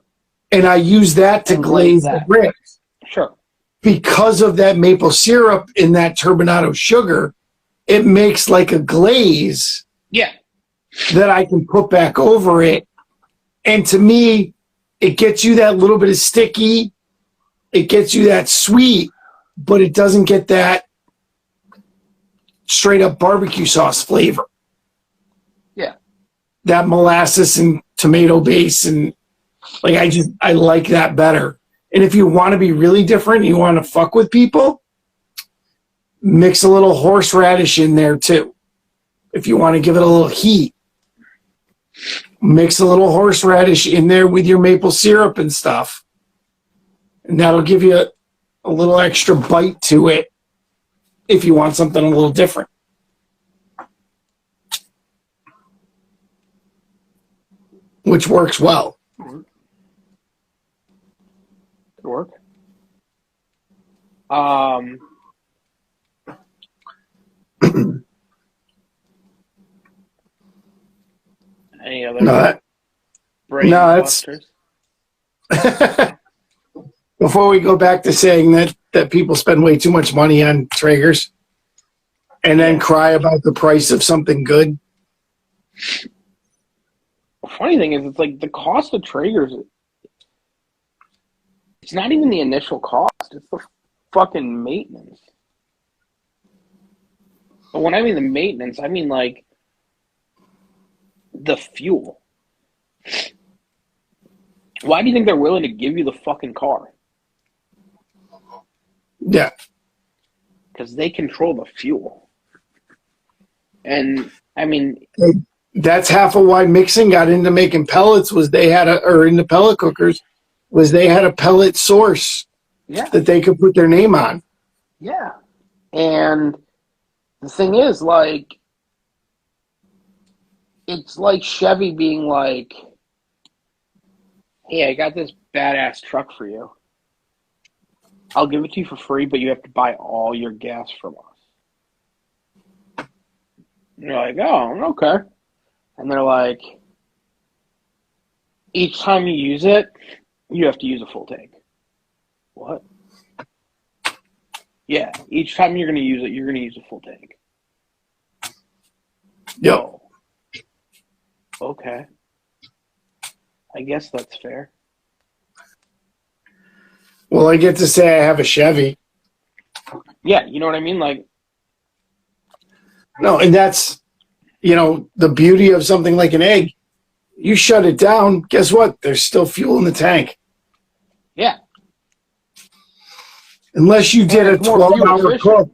And I use that to glaze the ribs. Sure. Because of that maple syrup in that turbinado sugar, it makes like a glaze. Yeah. That I can put back over it. And to me, it gets you that little bit of sticky. It gets you that sweet, but it doesn't get that straight up barbecue sauce flavor. Yeah. That molasses and tomato base, and like I like that better. And if you want to be really different, you want to fuck with people, mix a little horseradish in there too. If you want to give it a little heat, mix a little horseradish in there with your maple syrup and stuff. And that'll give you a little extra bite to it if you want something a little different. Which works well. Could work. Any other brain busters? Before we go back to saying that people spend way too much money on Traegers and then cry about the price of something good. The funny thing is, it's like the cost of Traegers, it's not even the initial cost. It's the fucking maintenance. But when I mean the maintenance, I mean like the fuel. Why do you think they're willing to give you the fucking car? Yeah. Because they control the fuel. And, I mean... That's half of why mixing got into making pellets was they had into pellet cookers, was they had a pellet source that they could put their name on. Yeah. And the thing is, like, it's like Chevy being like, hey, I got this badass truck for you. I'll give it to you for free, but you have to buy all your gas from us. And you're like, oh, okay. And they're like, each time you use it, you have to use a full tank. What? Yeah, each time you're going to use it, you're going to use a full tank. Yep. Oh. Okay. I guess that's fair. Well, I get to say I have a Chevy. Yeah, you know what I mean? Like, no, and that's, the beauty of something like an egg. You shut it down, guess what? There's still fuel in the tank. Yeah. Unless you did a 12-hour cook.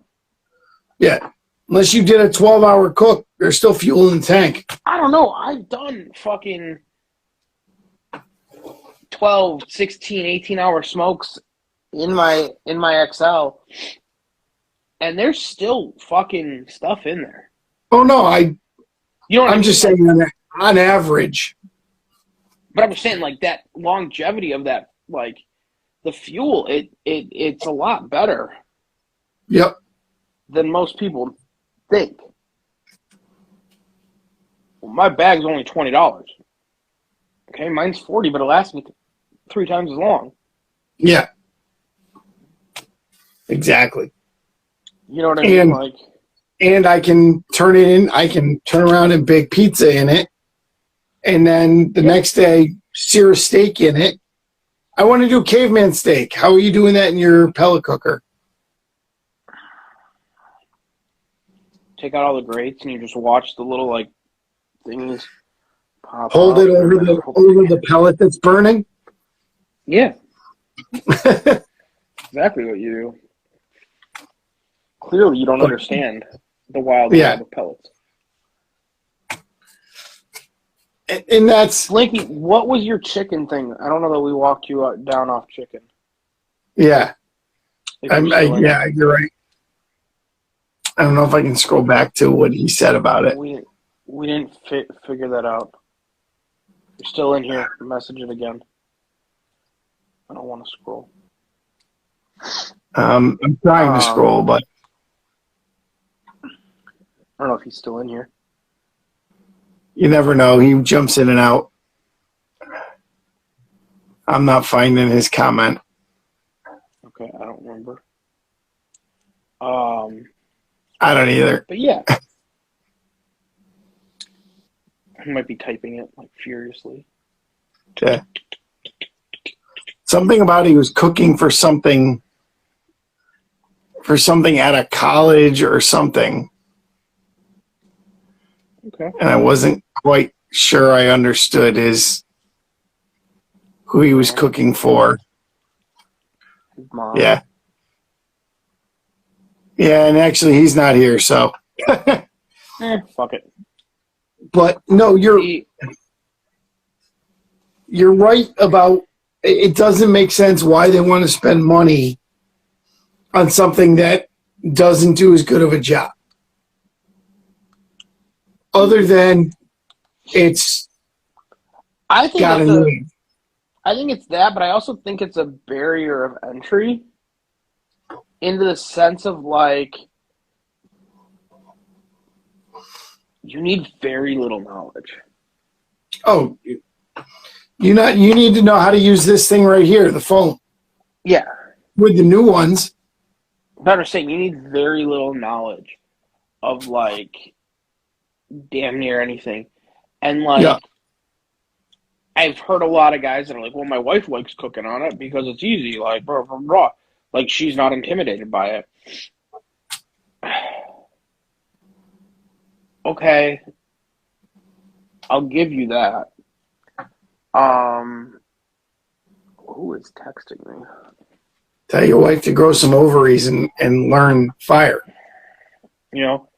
Yeah. Unless you did a 12-hour cook, there's still fuel in the tank. I don't know. I've done fucking 12, 16, 18-hour smokes in my XL, and there's still fucking stuff in there. Oh no, I'm just saying on average. But I'm just saying, like, that longevity of that, like, the fuel, it's a lot better. Yep. Than most people think. Well, my bag's only $20. Okay, mine's $40, but it lasts me 3 times as long. Yeah. Exactly. You know what I mean? Like, and I can turn it in. I can turn around and bake pizza in it, and then the next day sear a steak in it. I want to do caveman steak. How are you doing that in your pellet cooker? take out all the grates and you just watch the little like things pop. Hold it over the pellet that's burning. Yeah. Exactly what you do. Clearly, you don't understand the wild world of pellets. And that's Blinky. What was your chicken thing? I don't know that we walked you down off chicken. Yeah. Yeah, you're right. I don't know if I can scroll back to what he said about it. We didn't figure that out. You're still in here. Message it again. I don't want to scroll. I'm trying to scroll, but I don't know if he's still in here. You never know. He jumps in and out. I'm not finding his comment. Okay, I don't remember. I don't either. But yeah. He might be typing it like furiously. Okay. Something about he was cooking for something for something at a college or something. Okay. And I wasn't quite sure I understood who he was cooking for. His mom. Yeah. Yeah, and actually he's not here, so. Fuck it. But no, you're right about it. Doesn't make sense why they want to spend money on something that doesn't do as good of a job. Other than it's I think got a name. I think it's that, but I also think it's a barrier of entry into the sense of like you need very little knowledge. Oh, you need to know how to use this thing right here, the phone. Yeah. With the new ones. Better saying, you need very little knowledge of like damn near anything. And like Yeah. I've heard a lot of guys that are like, well, my wife likes cooking on it because it's easy, like blah, blah, blah. Like she's not intimidated by it. Okay. I'll give you that. Who is texting me? Tell your wife to grow some ovaries and learn fire. You know?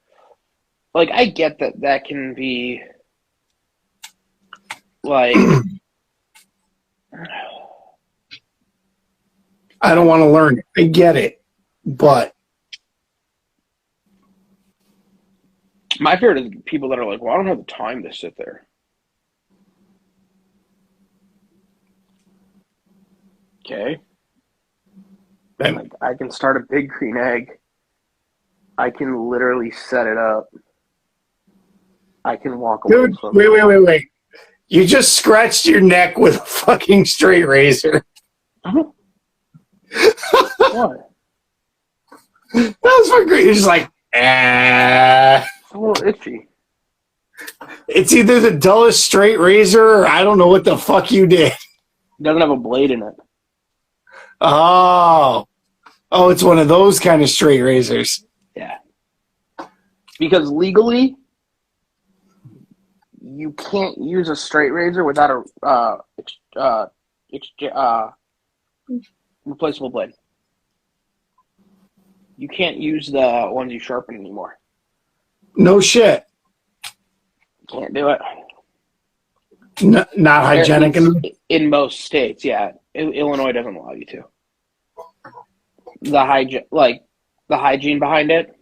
Like I get that can be like I don't want to learn it. I get it. But my favorite is people that are like, well, I don't have the time to sit there. Okay. then, Like I can start a big green egg. I can literally set it up. I can walk away dude, from it. wait. You just scratched your neck with a fucking straight razor. What? That was fucking great. You're just like, It's a little itchy. It's either the dullest straight razor or I don't know what the fuck you did. It doesn't have a blade in it. Oh, it's one of those kind of straight razors. Yeah. Because legally, you can't use a straight razor without a replaceable blade. You can't use the ones you sharpen anymore. No shit. Can't do it. Not hygienic enough. In most states, yeah. Illinois doesn't allow you to. The hygiene behind it,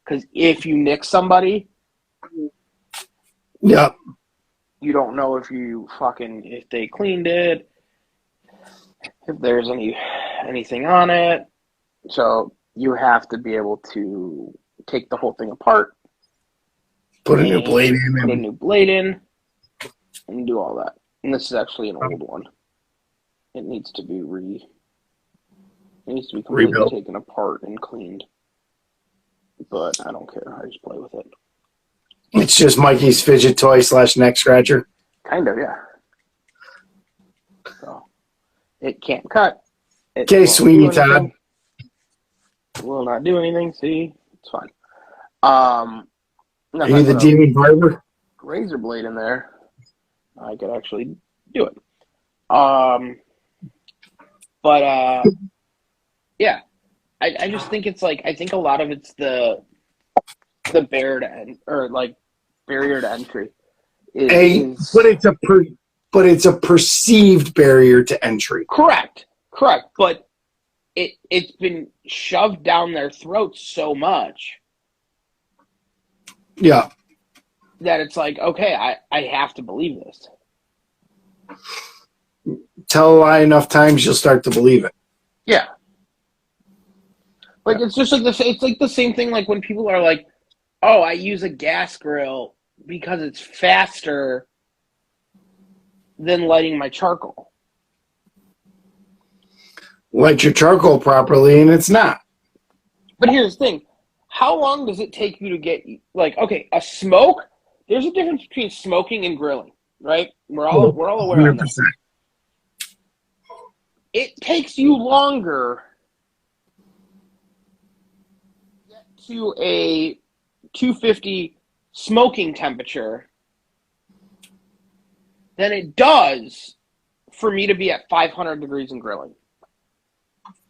because if you nick somebody, Yep. you don't know if they cleaned it, if there's anything on it. So you have to be able to take the whole thing apart, Put a new blade in, and do all that. And this is actually an old one. It needs to be completely rebuilt, taken apart and cleaned. But I don't care. I just play with it. It's just Mikey's fidget toy / neck scratcher. Kind of, yeah. So it can't cut. Okay, Sweeney Todd. Will not do anything. See, it's fine. Are you the demon barber? Razor blade in there. I could actually do it. Yeah. I just think it's like I think a lot of it's the barrier to entry. But it's a perceived barrier to entry. Correct. But it's been shoved down their throats so much. Yeah. That it's like, okay, I have to believe this. Tell a lie enough times, you'll start to believe it. Yeah. Like, it's just like it's like the same thing like when people are like, oh, I use a gas grill because it's faster than lighting my charcoal. Light your charcoal properly, and it's not. But here's the thing. How long does it take you to get, like, okay, a smoke? There's a difference between smoking and grilling, right? We're all aware of that. It takes you longer to a 250 smoking temperature than it does for me to be at 500 degrees and grilling.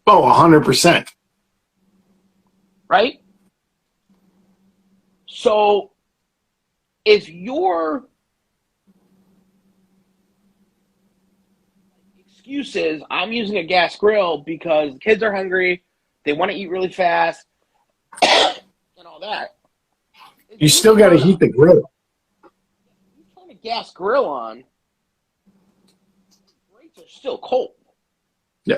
Oh, 100%. Right? So if your excuse is, I'm using a gas grill because the kids are hungry, they want to eat really fast, and all that. You still got to heat the grill. You turn a gas grill on, the grates are still cold. Yeah.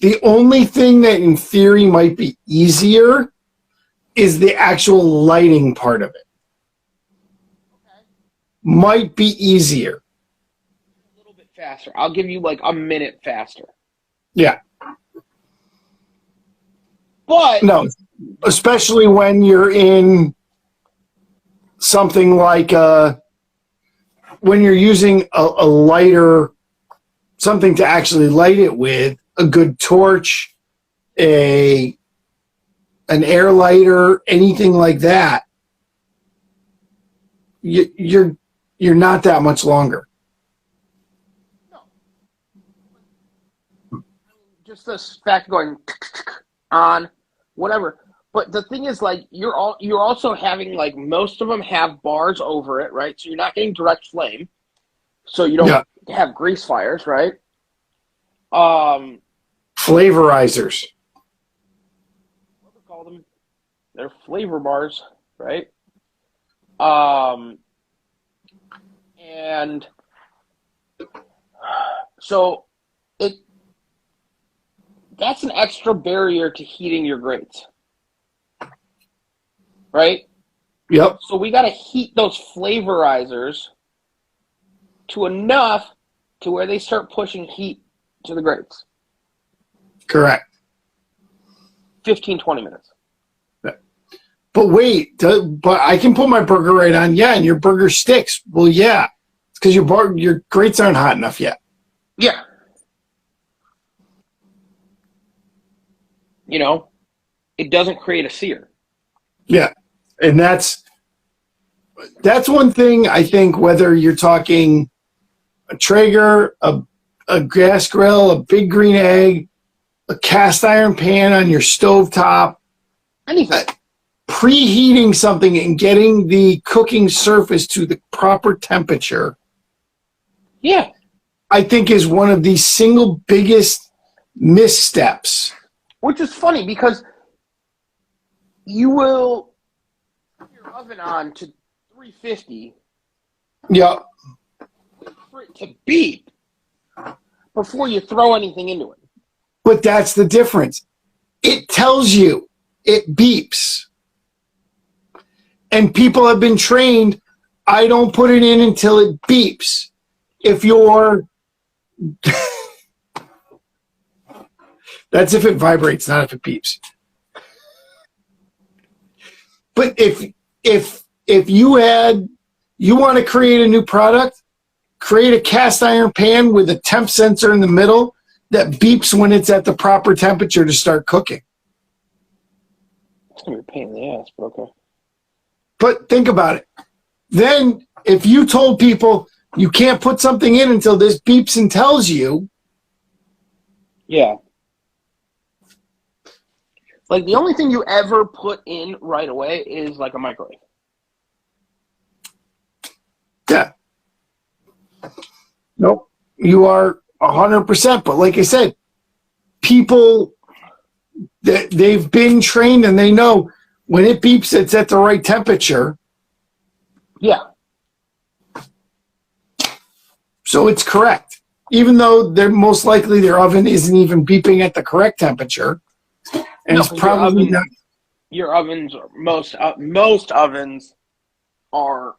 The only thing that in theory might be easier is the actual lighting part of it. Okay. Might be easier. A little bit faster. I'll give you like a minute faster. Yeah. But no, especially when you're in something like when you're using a lighter, something to actually light it with, a good torch, an air lighter, anything like that, you're not that much longer. No. Just this fact going on, whatever. But the thing is, like, you're also having, like, most of them have bars over it, right? So you're not getting direct flame. So you don't have grease fires, right? Flavorizers. What do we call them? They're flavor bars, right? And so that's an extra barrier to heating your grates. Right? Yep. So we got to heat those flavorizers to enough to where they start pushing heat to the grates. Correct. 15, 20 minutes. But wait, but I can put my burger right on. Yeah, and your burger sticks. Well, yeah. It's because your grates aren't hot enough yet. Yeah. You know, it doesn't create a sear. Yeah. And that's one thing, I think, whether you're talking a Traeger, a gas grill, a big green egg, a cast iron pan on your stovetop, anything. Preheating something and getting the cooking surface to the proper temperature, yeah, I think is one of the single biggest missteps. Which is funny because you will turn your oven on to 350. Yeah. Wait for it to beep before you throw anything into it. But that's the difference. It tells you. It beeps. And people have been trained, I don't put it in until it beeps. If you're... That's if it vibrates, not if it beeps. But if you want to create a new product, create a cast iron pan with a temp sensor in the middle that beeps when it's at the proper temperature to start cooking. It's going to be a pain in the ass, but okay. But think about it. Then if you told people you can't put something in until this beeps and tells you. Yeah. Like the only thing you ever put in right away is like a microwave. Yeah. Nope. You are 100%. But like I said, people, they've been trained and they know when it beeps, it's at the right temperature. Yeah. So it's correct. Even though they're most likely their oven isn't even beeping at the correct temperature. And no, it's probably not. Your ovens, most ovens are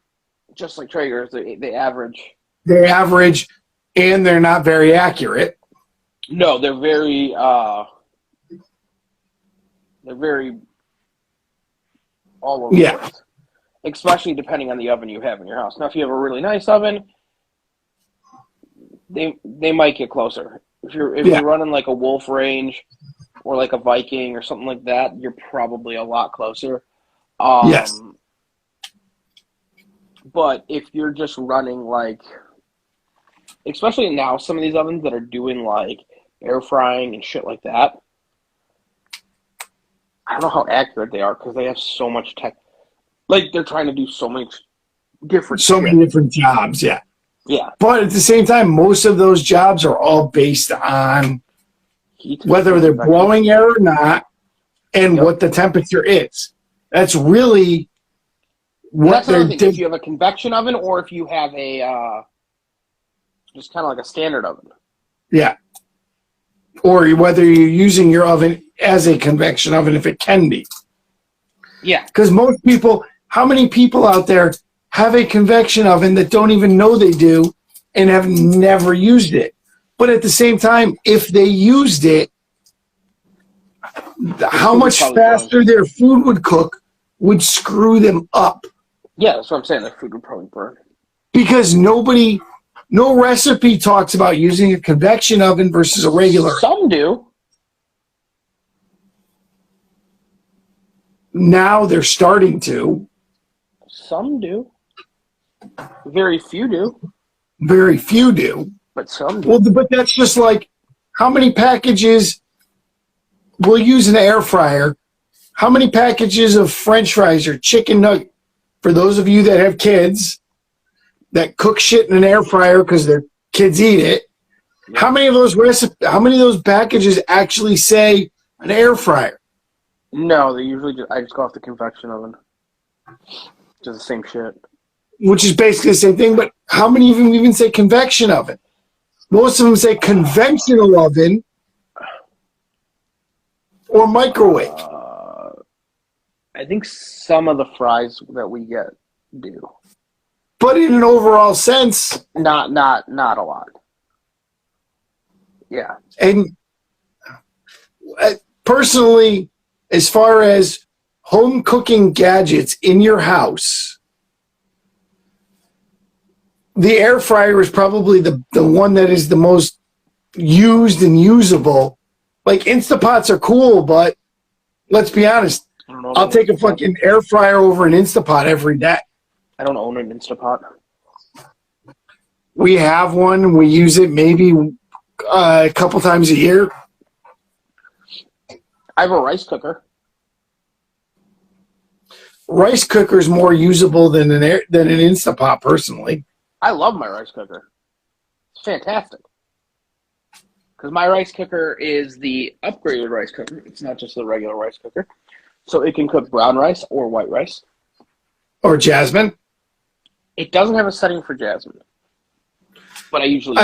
just like Traegers. They average. They average, and they're not very accurate. No, they're very all over the place. Especially depending on the oven you have in your house. Now, if you have a really nice oven, they might get closer. If you're running like a Wolf range or like a Viking or something like that, you're probably a lot closer. Yes. But if you're just running like, especially now, some of these ovens that are doing like air frying and shit like that, I don't know how accurate they are because they have so much tech. Like they're trying to do so much different shit. Many different jobs, yeah. Yeah. But at the same time, most of those jobs are all based on Heat, whether they're blowing air or not and what the temperature is. That's really what they're doing. If you have a convection oven or if you have a just kind of like a standard oven. Yeah. Or whether you're using your oven as a convection oven, if it can be. Yeah. Because most people, how many people out there have a convection oven that don't even know they do and have never used it? But at the same time, if they used it, how much faster their food would cook would screw them up. Yeah, that's what I'm saying. Their food would probably burn. Because no recipe talks about using a convection oven versus a regular. Some do. Now they're starting to. Some do. Very few do. Very few do. But some do. Well, but that's just like how many packages we'll use an air fryer. How many packages of French fries or chicken nugget? For those of you that have kids that cook shit in an air fryer because their kids eat it, yeah. How many of those packages actually say an air fryer? No, they usually I just go off the convection oven. Just the same shit. Which is basically the same thing, but how many of them even say convection oven? Most of them say conventional oven or microwave. I think some of the fries that we get do. But in an overall sense, not a lot. Yeah. And personally, as far as home cooking gadgets in your house, the air fryer is probably the one that is the most used and usable. Like Instapots are cool, but let's be honest, I'll take a fucking air fryer over an Instapot every day. I don't own an Instapot. We have one. We use it maybe a couple times a year. I have a rice cooker. Rice cooker is more usable than an Instapot, personally. I love my rice cooker. It's fantastic. Because my rice cooker is the upgraded rice cooker. It's not just the regular rice cooker. So it can cook brown rice or white rice. Or jasmine. It doesn't have a setting for jasmine. But I usually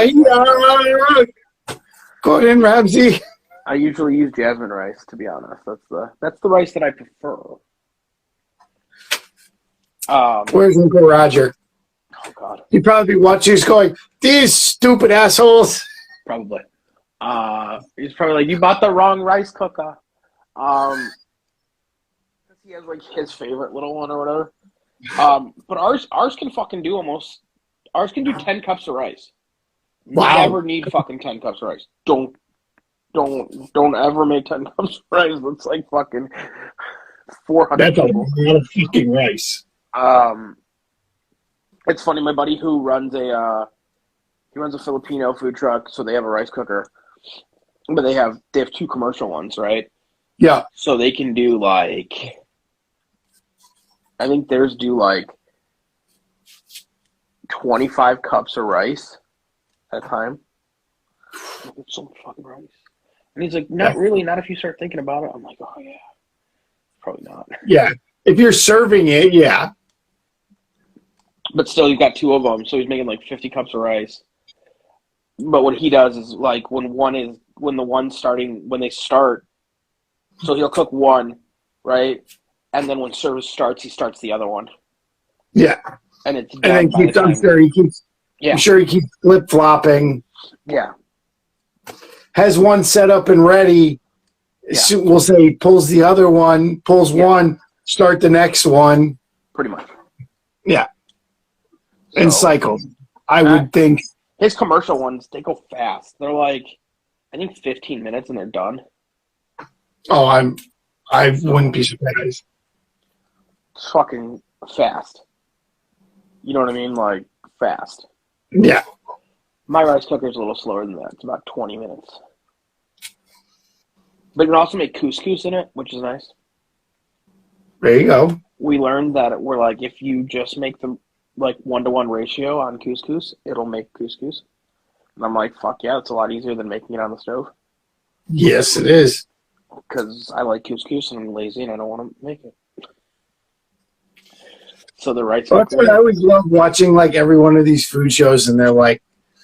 Gordon Ramsay. I usually use jasmine rice, to be honest. That's the rice that I prefer. Where's Uncle Roger? Oh, God. He'd probably be watching us going, these stupid assholes. Probably. He's probably like, you bought the wrong rice cooker. He has like his favorite little one or whatever. But ours can fucking do ours can do 10 cups of rice. Wow. Never need fucking 10 cups of rice. Don't ever make 10 cups of rice. It's like fucking 400 That's people. a lot of fucking rice. It's funny, my buddy who runs a Filipino food truck, so they have a rice cooker. But they have 2 commercial ones, right? Yeah. So they can do like, I think theirs do like 25 cups of rice at a time. It's so much fucking rice. And he's like, not really, not if you start thinking about it. I'm like, oh yeah, probably not. Yeah. If you're serving it, yeah. But still, you've got 2 of them, so he's making like 50 cups of rice. But what he does is like when they start, so he'll cook one, right? And then when service starts, he starts the other one. Yeah. And it's done. And then I'm sure he keeps flip flopping. Yeah. Has one set up and ready. Yeah. We'll say he pulls the other one, pulls one, start the next one. Pretty much. Yeah. And cycles. I would think. His commercial ones, they go fast. They're like, I think 15 minutes and they're done. Oh, I wouldn't be surprised. It's fucking fast. You know what I mean? Like, fast. Yeah. My rice cooker is a little slower than that. It's about 20 minutes. But you can also make couscous in it, which is nice. There you go. We learned that we're like, if you just make the like 1-to-1 ratio on couscous, it'll make couscous. And I'm like, fuck yeah, it's a lot easier than making it on the stove. Yes, it is. Because I like couscous and I'm lazy and I don't want to make it. So the rice Well, that's what I always love watching, like every one of these food shows, and they're like,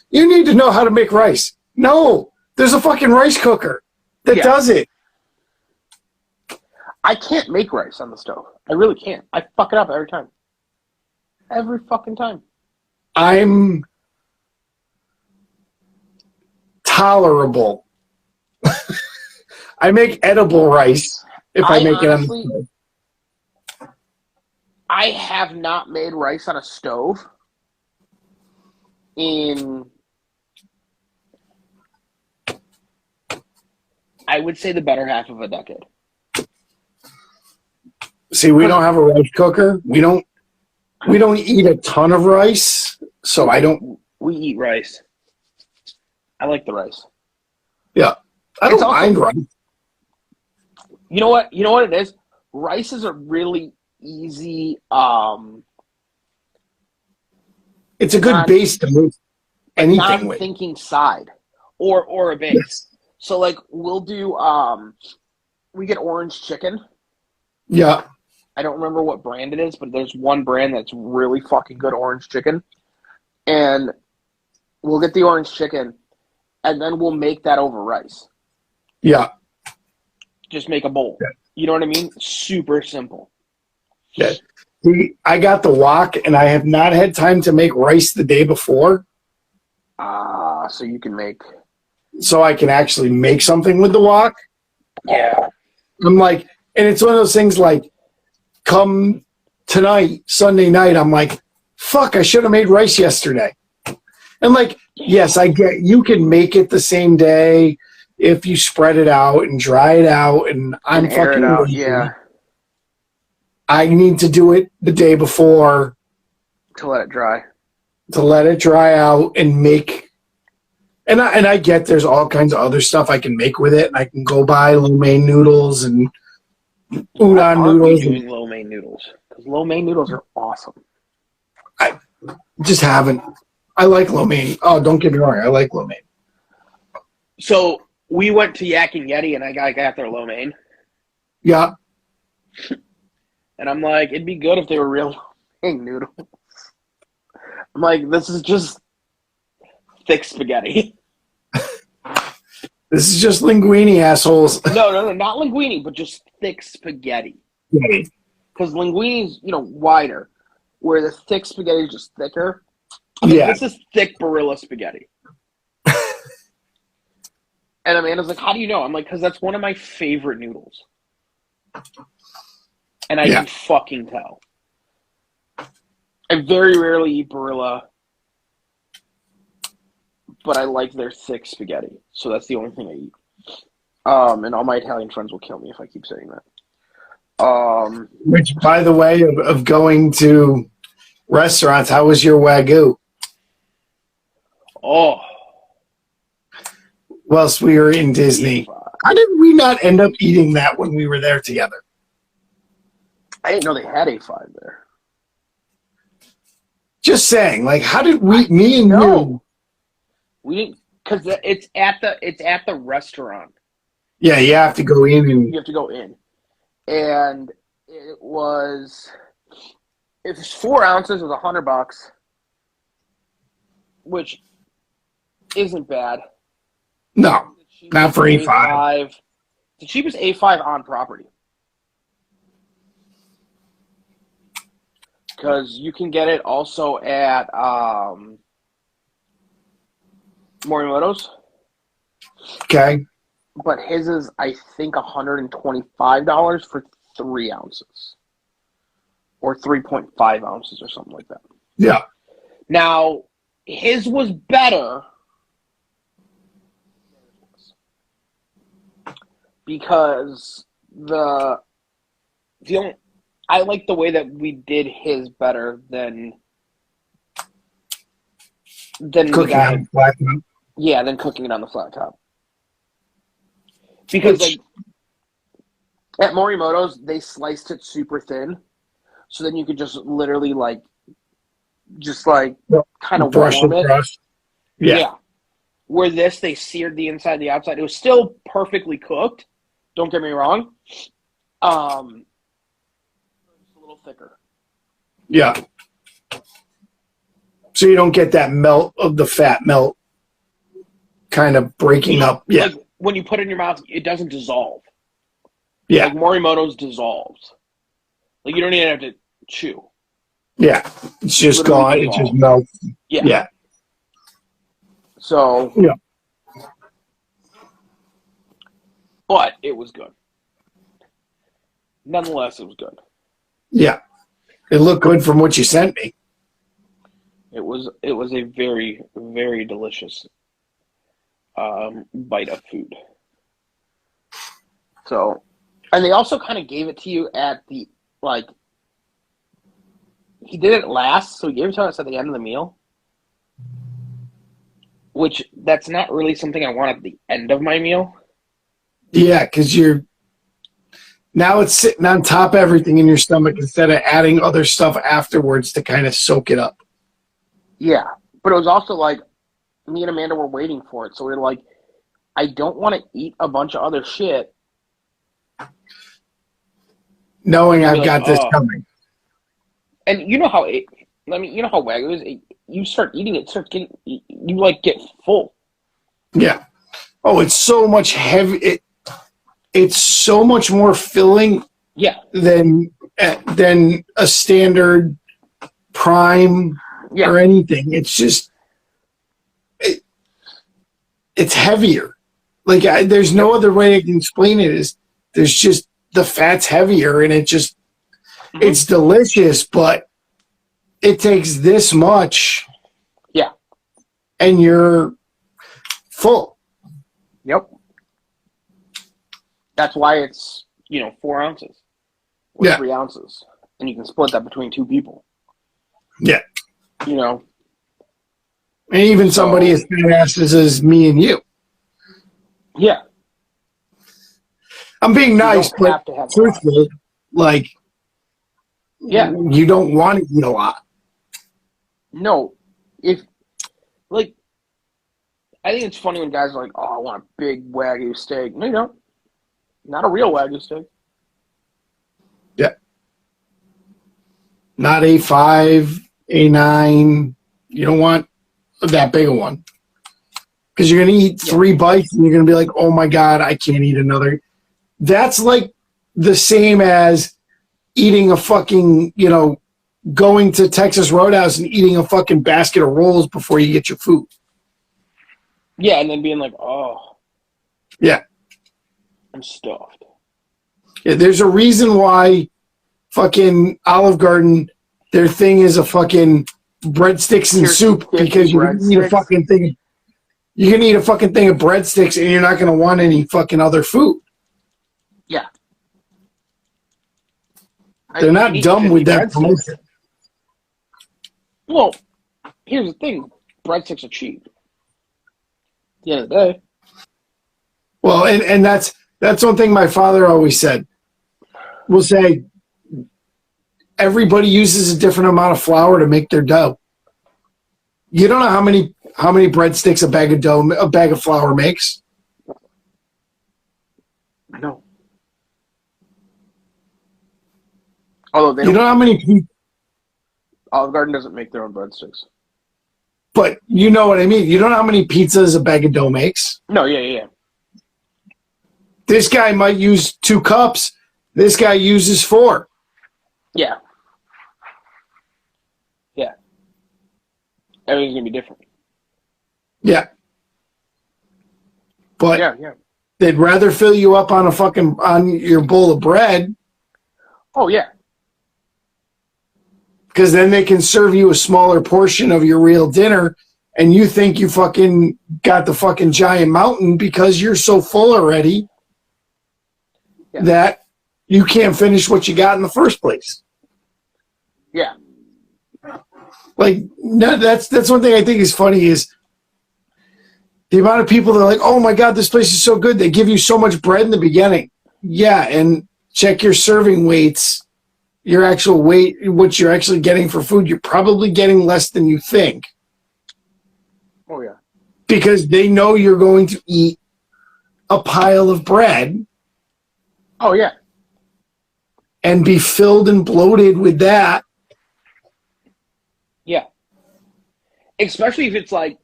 "You need to know how to make rice." No, there's a fucking rice cooker that does it. I can't make rice on the stove. I really can't. I fuck it up every time. Every fucking time. I'm tolerable. I make edible rice if I make honestly, it on the stove. I have not made rice on a stove in, I would say, the better half of a decade. See, we don't have a rice cooker. We don't eat a ton of rice, so I don't. We eat rice. I like the rice. Yeah, I don't mind rice. You know what? You know what it is? Rice is a really easy. It's a good base to make anything with. Non-thinking side, or a base. Yes. So like we'll do. We get orange chicken. Yeah. I don't remember what brand it is, but there's one brand that's really fucking good orange chicken. And we'll get the orange chicken, and then we'll make that over rice. Yeah. Just make a bowl. Yeah. You know what I mean? Super simple. Yeah. I got the wok, and I have not had time to make rice the day before. So you can make... So I can actually make something with the wok. Yeah. I'm like, and it's one of those things like, come tonight, Sunday night, I'm like, fuck, I should have made rice yesterday. And like, yes, I get you can make it the same day if you spread it out and dry it out, and I'm fucking out, lazy. yeah. I need to do it the day before to let it dry. To let it dry out and make. And I get there's all kinds of other stuff I can make with it. And I can go buy lo mein noodles and udon noodles. Doing lo mein noodles because lo mein noodles are awesome. I just haven't. I like lo mein. Oh, don't get me wrong. I like lo mein. So we went to Yak and Yeti and I got their lo mein. Yeah. And I'm like, it'd be good if they were real lo mein noodles. I'm like, this is just thick spaghetti. This is just linguine, assholes. No, not linguine, but just thick spaghetti. Because linguine is, wider, where the thick spaghetti is just thicker. This is thick Barilla spaghetti. And Amanda's like, how do you know? I'm like, because that's one of my favorite noodles. And I can fucking tell. I very rarely eat Barilla, but I like their thick spaghetti. So that's the only thing I eat. And all my Italian friends will kill me if I keep saying that. Which, by the way, of going to restaurants, how was your Wagyu? Oh. Whilst we were in Disney. How did we not end up eating that when we were there together? I didn't know they had A5 there. Just saying, like, how did me and you? We didn't, because it's at the restaurant. Yeah, you have to go in and you have to go in, and it was 4 ounces was $100, which isn't bad. No, not for A5. The cheapest A5 on property. Because you can get it also at Morimoto's. Okay. But his is, I think, $125 for 3 ounces. Or 3.5 ounces or something like that. Yeah. Now, his was better because I like the way that we did his better than Cooking the guy. on flat top. Yeah, than cooking it on the flat top. Because like at Morimoto's, they sliced it super thin, so then you could just literally kind of brush warm it. across. Yeah. Where this, they seared the inside, the outside. It was still perfectly cooked. Don't get me wrong. It's a little thicker. Yeah. So you don't get that melt of the fat melt kind of breaking up. Yeah. Like when you put it in your mouth, it doesn't dissolve. Yeah. Like Morimoto's dissolves. Like you don't even have to chew. Yeah. It's just gone. It just melts. Yeah. Yeah. So. Yeah. But it was good. Nonetheless, it was good. Yeah. It looked good from what you sent me. It was a very, very delicious bite of food. So, and they also kind of gave it to you at the, he did it last, so he gave it to us at the end of the meal. Which, that's not really something I want at the end of my meal. Yeah, because now it's sitting on top of everything in your stomach instead of adding other stuff afterwards to kind of soak it up. Yeah, but it was also like, me and Amanda were waiting for it, so we were like, I don't want to eat a bunch of other shit. Knowing I've got this coming. And you know how you know how Wagyu is. You start eating it, you get full. Yeah. Oh, it's so much heavy. It's so much more filling. Yeah. Than a standard prime or anything. It's just it's heavier. Like there's no other way I can explain it. Is there's just the fat's heavier and it just it's delicious, but it takes this much. Yeah. And you're full. Yep. That's why it's 4 ounces or 3 ounces, and you can split that between 2 people. Yeah. And even somebody as fast as me and you. Yeah. I'm being nice, but truthful, you don't want to eat a lot. No. I think it's funny when guys are like, oh, I want a big Wagyu steak. No, you don't. Not a real Wagyu steak. Yeah. Not A5, A9. You don't want that big a one. Because you're going to eat 3 bites and you're going to be like, oh my God, I can't eat another. That's like the same as eating a fucking, going to Texas Roadhouse and eating a fucking basket of rolls before you get your food. Yeah, and then being like, oh. Yeah. I'm stuffed. Yeah, there's a reason why fucking Olive Garden, their thing is a fucking breadsticks and soup, because you can eat a fucking thing. You can eat a fucking thing of breadsticks and you're not going to want any fucking other food. Yeah. They're not dumb with that promotion. Well, here's the thing. Breadsticks are cheap. At the end of the day. Well, and that's one thing my father always said. We'll say everybody uses a different amount of flour to make their dough. You don't know how many breadsticks a bag of flour makes. I know. Although you don't know how many. Olive Garden doesn't make their own breadsticks. But you know what I mean. You don't know how many pizzas a bag of dough makes. No, yeah. This guy might use 2 cups. This guy uses 4. Yeah. Yeah. Everything's gonna be different. Yeah. But yeah. They'd rather fill you up on your bowl of bread. Oh yeah. Because then they can serve you a smaller portion of your real dinner, and you think you fucking got the fucking giant mountain because you're so full already. that you can't finish what you got in the first place. Yeah. Like, no, that's one thing I think is funny is the amount of people that are like, oh my God, this place is so good. They give you so much bread in the beginning. Yeah, and check your serving weights, your actual weight, what you're actually getting for food. You're probably getting less than you think. Oh, yeah. Because they know you're going to eat a pile of bread. Oh, yeah. And be filled and bloated with that. Yeah. Especially if it's like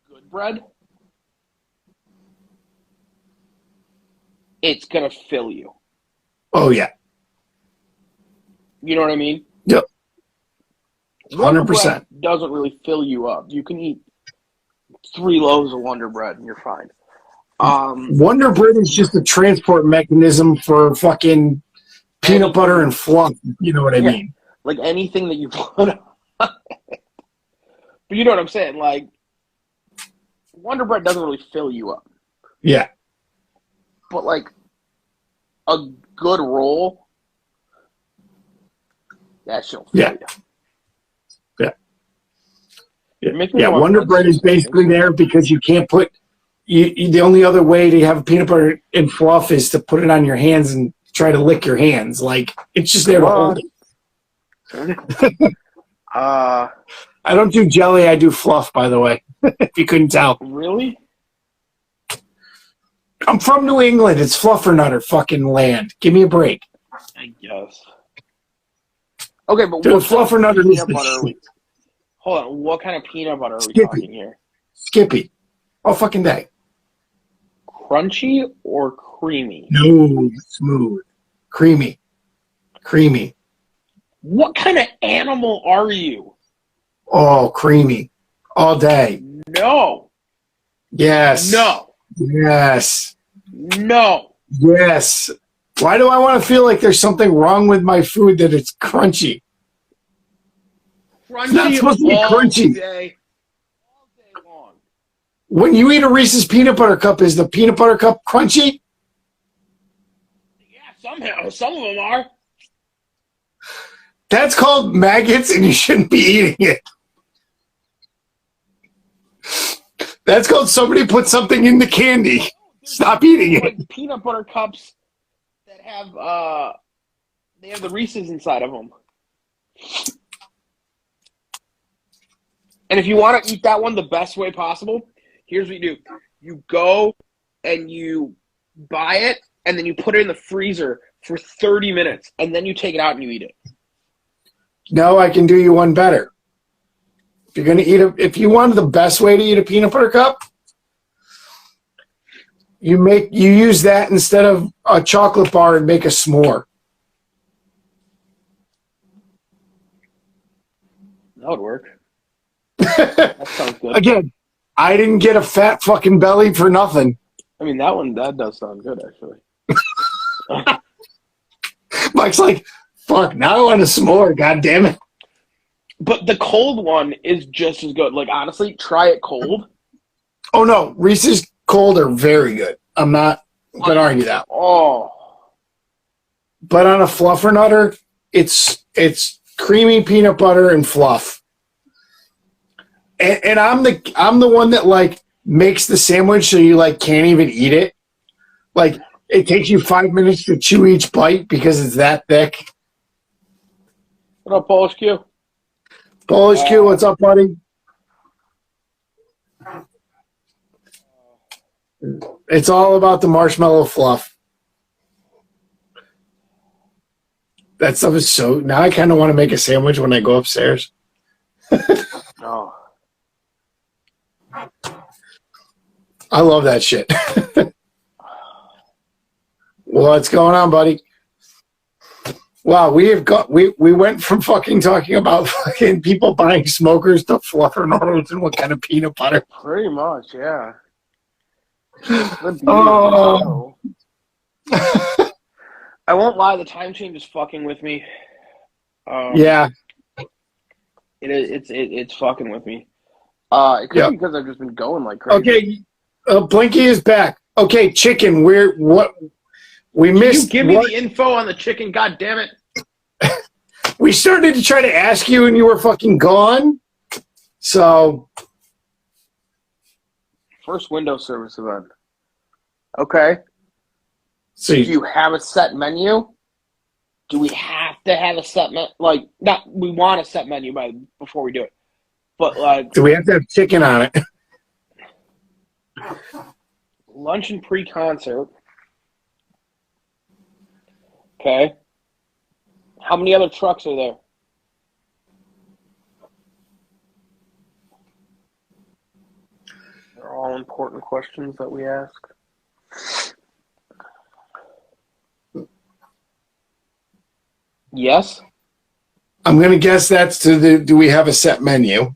good bread. It's going to fill you. Oh, yeah. You know what I mean? Yep. 100% 100%. doesn't really fill you up. You can eat 3 loaves of Wonder Bread and you're fine. Wonder Bread is just a transport mechanism for fucking peanut butter and fluff. You know what I mean? Like anything that you put on. But you know what I'm saying? Like, Wonder Bread doesn't really fill you up. Yeah. But, like, a good roll, that shit'll fill you. Yeah, Wonder Bread is basically there because you can't put... the only other way to have peanut butter and fluff is to put it on your hands and try to lick your hands. Like, it's just there to hold it. I don't do jelly, I do fluff, by the way, if you couldn't tell. Really? I'm from New England. It's fluffernutter fucking land. Give me a break. I guess. Okay, but Dude, what fluffernutter is peanut the butter? shit. Hold on, what kind of peanut butter are we Skippy. talking here? Skippy. All fucking day. Crunchy or creamy? No, smooth. Creamy. Creamy. What kind of animal are you? Oh, creamy. All day. No. Yes. No. Yes. No. Yes. Why do I want to feel like there's something wrong with my food that it's crunchy? Crunchy It's not supposed to be all crunchy. day long. When you eat a Reese's peanut butter cup, is the peanut butter cup crunchy? Yeah, somehow. Some of them are. That's called maggots, and you shouldn't be eating it. That's called somebody put something in the candy. Stop eating it. Like peanut butter cups that have they have the Reese's inside of them. And if you want to eat that one the best way possible, here's what you do. You go and you buy it, and then you put it in the freezer for 30 minutes, and then you take it out and you eat it. No, I can do you one better. If you're gonna if you wanted the best way to eat a peanut butter cup, you use that instead of a chocolate bar and make a s'more. That would work. That sounds good. Again, I didn't get a fat fucking belly for nothing. I mean, that does sound good, actually. Mike's like, fuck, now I want a s'more, god damn it. But the cold one is just as good. Like, honestly, try it cold. Oh, no. Reese's cold are very good. I'm not going to argue that. Oh. But on a fluffernutter, it's creamy peanut butter and fluff. And I'm the one that, like, makes the sandwich so you, like, can't even eat it. Like, it takes you 5 minutes to chew each bite because it's that thick. What up, Polish Q? Polish Q, what's up, buddy? It's all about the marshmallow fluff. That stuff is so... Now I kind of want to make a sandwich when I go upstairs. Oh. I love that shit. What's going on, buddy? Wow, we went from fucking talking about fucking people buying smokers to fluffernutters and what kind of peanut butter. Pretty much, yeah. Oh. I won't lie, the time change is fucking with me. Yeah. It's fucking with me. It could be because I've just been going like crazy. Okay, Blinky is back. Okay, chicken. We missed. You give me the info on the chicken. God damn it! We started to try to ask you, and you were fucking gone. So, first Windows service event. Okay. So do you have a set menu? Do we have to have a set menu? Like, not we want a set menu before we do it, but like, do we have to have chicken on it? lunch and pre-concert. Okay. How many other trucks are there? They're all important questions that we ask. Yes. I'm going to guess that's to the, do we have a set menu?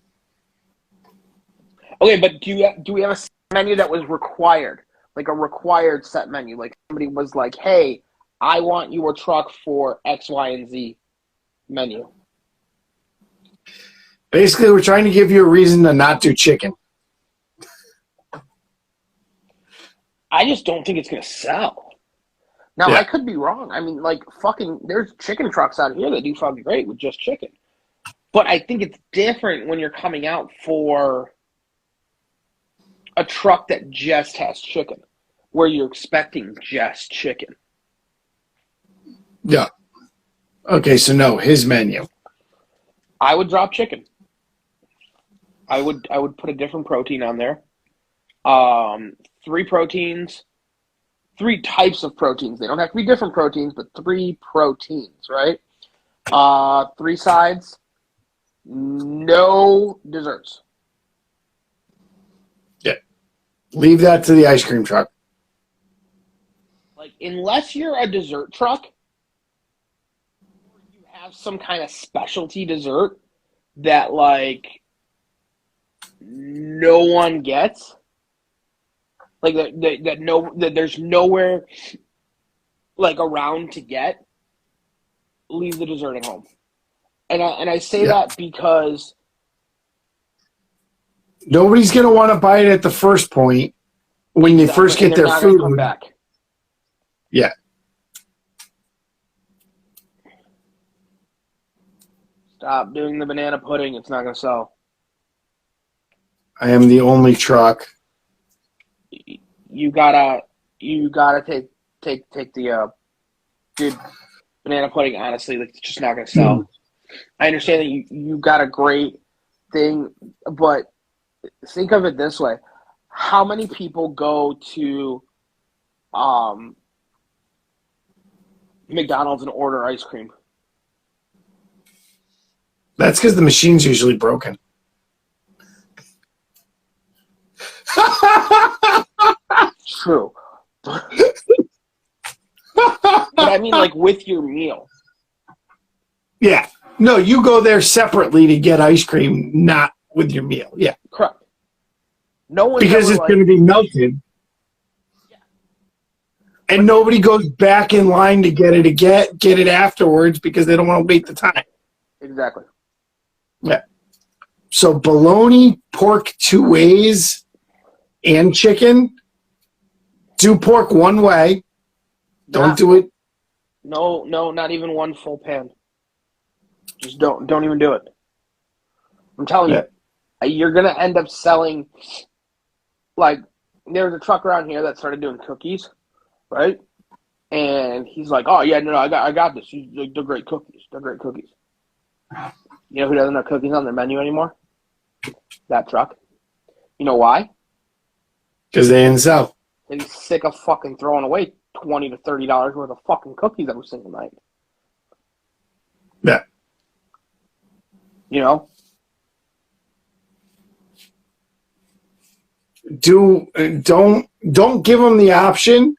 Okay, but do we have a set menu that was required? Like a required set menu? Like somebody was like, hey, I want your truck for X, Y, and Z menu. Basically, we're trying to give you a reason to not do chicken. I just don't think it's going to sell. Now, Yeah. I could be wrong. I mean, like, fucking, there's chicken trucks out here that do fucking great with just chicken. But I think it's different when you're coming out for a truck that just has chicken, where you're expecting just chicken. Yeah. Okay, so no, his menu. I would drop chicken. I would put a different protein on there. 3 proteins. 3 types of proteins. They don't have to be different proteins, but 3 proteins, right? 3 sides, no desserts. Yeah. Leave that to the ice cream truck. Like, unless you're a dessert truck, or you have some kind of specialty dessert that, like, no one gets. Like that there's nowhere like around to get. Leave the dessert at home, and I say that because nobody's gonna want to buy it at the first point when you first get their food. Come back. Yeah. Stop doing the banana pudding. It's not gonna sell. I am the only truck. You gotta take the dude, banana pudding. Honestly, like, it's just not gonna sell. I understand that you got a great thing, but think of it this way: how many people go to McDonald's and order ice cream? That's because the machine's usually broken. True. But I mean, like, with your meal. Yeah. No, you go there separately to get ice cream, not with your meal. Yeah. Correct. No one because it's going to be melted. Yeah. And nobody goes back in line to get it afterwards because they don't want to wait the time. Exactly. Yeah. So bologna, pork 2 ways, and chicken. Do pork 1 way. Don't do it. No, not even 1 full pan. Just don't even do it. I'm telling you, you're gonna end up selling. Like, there's a truck around here that started doing cookies, right? And he's like, "Oh yeah, no, I got this. They're great cookies. They're great cookies." You know who doesn't have cookies on their menu anymore? That truck. You know why? Because they didn't sell. He's sick of fucking throwing away $20 to $30 worth of fucking cookies every single night. Yeah. You know? Don't give them the option.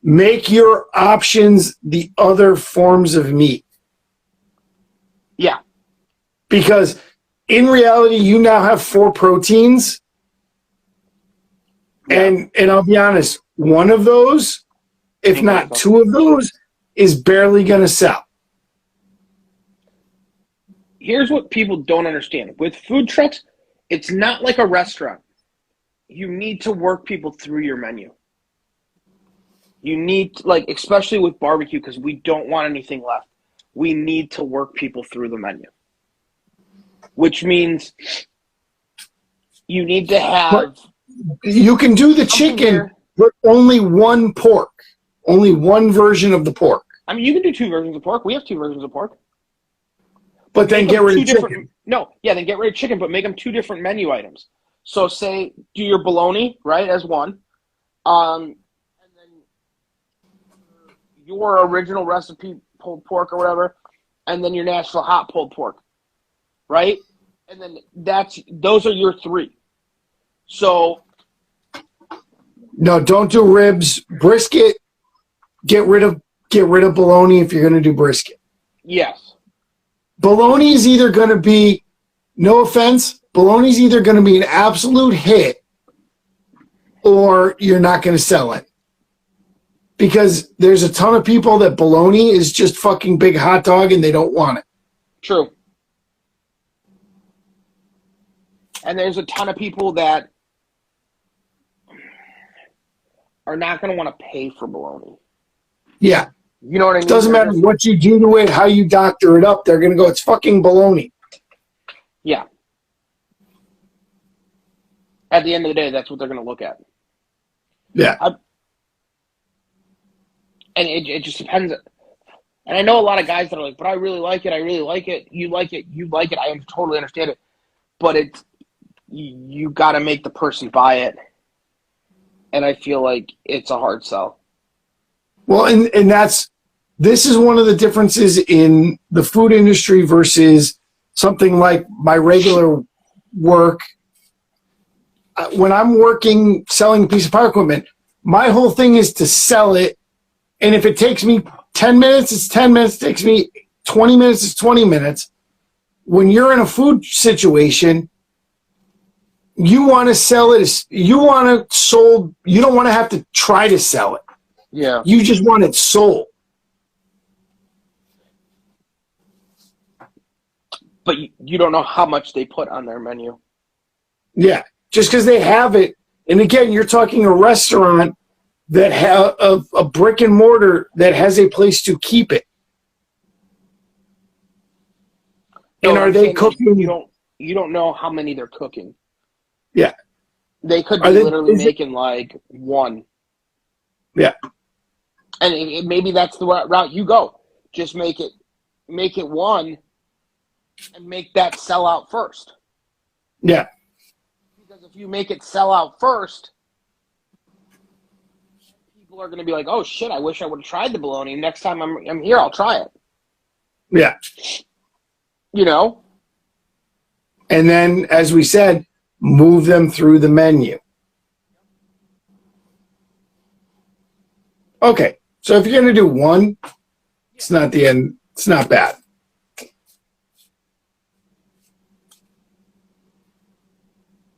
Make your options the other forms of meat. Yeah. Because in reality, you now have 4 proteins. Yeah. And I'll be honest, one of those, if not 2 of those, is barely going to sell. Here's what people don't understand. With food trucks, it's not like a restaurant. You need to work people through your menu. You need, like, especially with barbecue, because we don't want anything left. We need to work people through the menu, which means you need to have. You can do the chicken, but only one pork, only one version of the pork. I mean, you can do 2 versions of pork. We have 2 versions of pork. But then get rid of chicken. No, yeah, then get rid of chicken, but make them 2 different menu items. So say do your bologna, right, as one. And then your original recipe pulled pork or whatever, and then your Nashville hot pulled pork, right? And then those are your 3. So no, don't do ribs, brisket. Get rid of bologna if you're going to do brisket. Yes, bologna is either going to be, no offense, bologna is either going to be an absolute hit, or you're not going to sell it. Because there's a ton of people that bologna is just fucking big hot dog and they don't want it. True. And there's a ton of people that are not going to want to pay for bologna. Yeah. You know what I mean? Doesn't matter what you do to it, how you doctor it up, they're going to go, it's fucking bologna. Yeah. At the end of the day, that's what they're going to look at. Yeah. And it just depends. And I know a lot of guys that are like, but I really like it. I really like it. You like it. You like it. I totally understand it. But you got to make the person buy it. And I feel like it's a hard sell. Well, and this is one of the differences in the food industry versus something like my regular work. When I'm working, selling a piece of power equipment, my whole thing is to sell it. And if it takes me 10 minutes, it's 10 minutes. It takes me 20 minutes, it's 20 minutes. When you're in a food situation, you want to sell it. You want it sold. You don't want to have to try to sell it. Yeah. You just want it sold. But you don't know how much they put on their menu. Yeah. Just because they have it. And again, you're talking a restaurant that have a brick and mortar that has a place to keep it. No, and are they cooking? You don't know how many they're cooking. Yeah. They could be literally making like 1. Yeah. And maybe that's the route you go. Just make it 1 and make that sell out first. Yeah. Because if you make it sell out first, people are going to be like, oh shit, I wish I would have tried the bologna. Next time I'm here, I'll try it. Yeah. You know? And then, as we said, move them through the menu. Okay. So if you're going to do 1, it's not the end. It's not bad.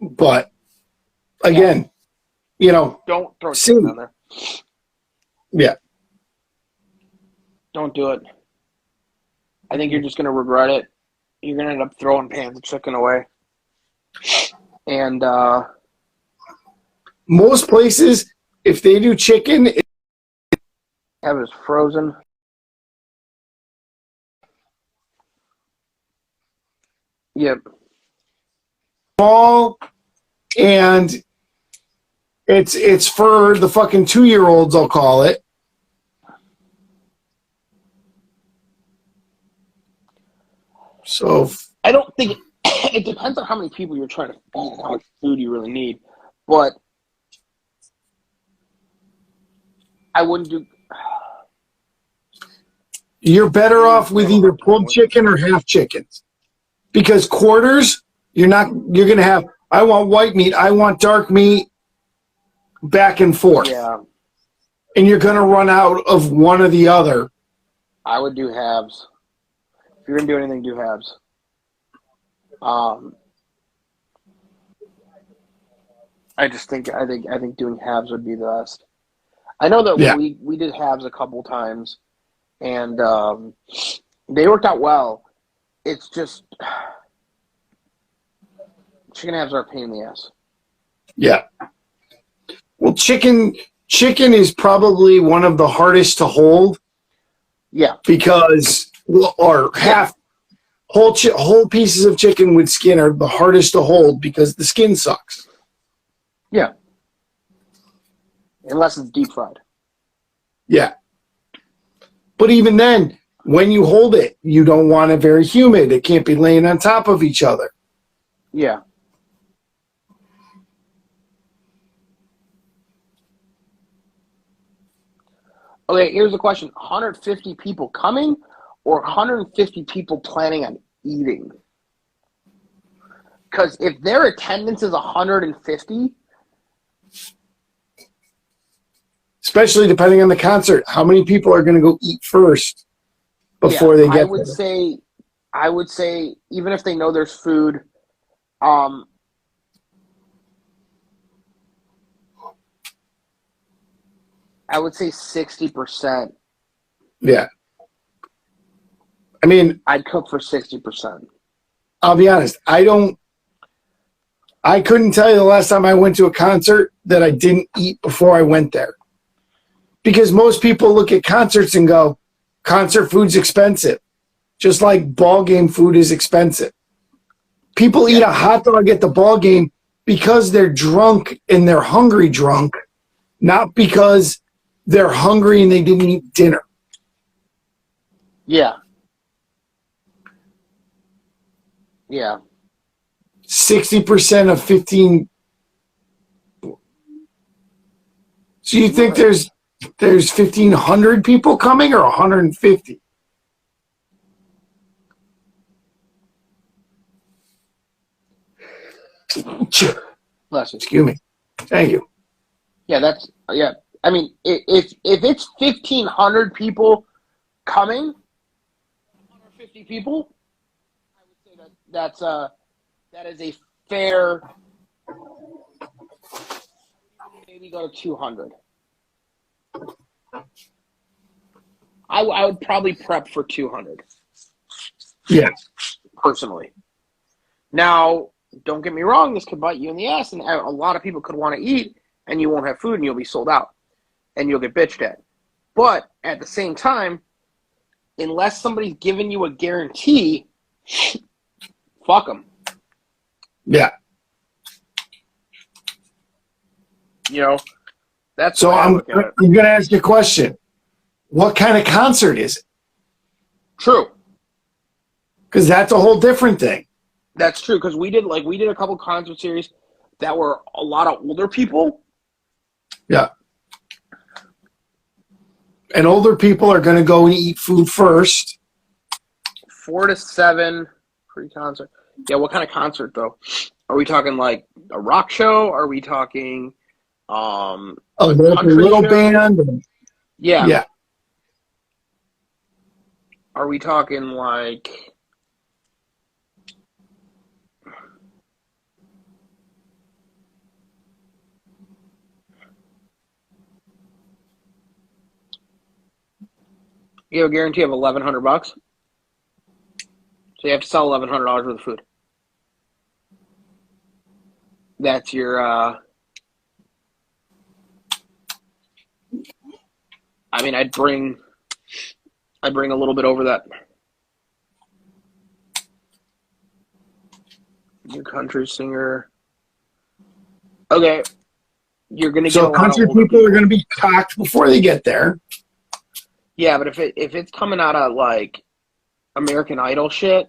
But again, don't throw chicken on there. Yeah. Don't do it. I think you're just going to regret it. You're going to end up throwing pans of chicken away. And most places, if they do chicken, have it frozen. Yep. Small, and it's for the fucking 2-year-olds, I'll call it. So I don't think it depends on how many people you're trying to feed and how much food you really need. But I wouldn't do. You're better off with either pulled chicken or half chickens, because quarters you're going to have. I want white meat. I want dark meat. Back and forth. Yeah. And you're going to run out of one or the other. I would do halves. If you're going to do anything, do halves. I think doing halves would be the best. I know that we did halves a couple times, and they worked out well. It's just chicken halves are a pain in the ass. Yeah. Well, chicken chicken is probably one of the hardest to hold. Yeah. Because, or half, whole pieces of chicken with skin are the hardest to hold because the skin sucks. Yeah. Unless it's deep fried. Yeah. But even then, when you hold it, you don't want it very humid. It can't be laying on top of each other. Yeah. Okay, here's the question. 150 people coming or 150 people planning on eating? Because if their attendance is 150... Especially depending on the concert, how many people are going to go eat first before they get there? I would say, even if they know there's food, I would say 60%. Yeah. I mean, I'd cook for 60%. I'll be honest. I couldn't tell you the last time I went to a concert that I didn't eat before I went there. Because most people look at concerts and go, concert food's expensive. Just like ball game food is expensive. People eat a hot dog at the ball game because they're drunk and they're hungry drunk, not because they're hungry and they didn't eat dinner. Yeah. Yeah. 60% of 15. So you think there's 1,500 people coming or 150? Excuse me. Thank you. Yeah, I mean, if it's 1,500 people coming, 150 people, I would say that is a fair. Maybe go to 200. I would probably prep for 200. Yeah. Personally. Now, don't get me wrong, this could bite you in the ass, and a lot of people could want to eat, and you won't have food, and you'll be sold out, and you'll get bitched at. But at the same time, unless somebody's giving you a guarantee, fuck them. Yeah. You know, that's so. I'm going to ask you a question. What kind of concert is it? True. Because that's a whole different thing. That's true, because we did a couple concert series that were a lot of older people. Yeah. And older people are going to go and eat food first. 4 to 7 pre-concert. Yeah, what kind of concert though? Are we talking like a rock show? Are we talking a little band? Yeah. Yeah. Are we talking like you have a guarantee of $1,100? So you have to sell $1,100 worth of food. That's your I mean, I'd bring a little bit over that. Your country singer. Okay. You're gonna get a lot of country people are gonna be cocked before they get there. Yeah, but if it's coming out of like American Idol shit,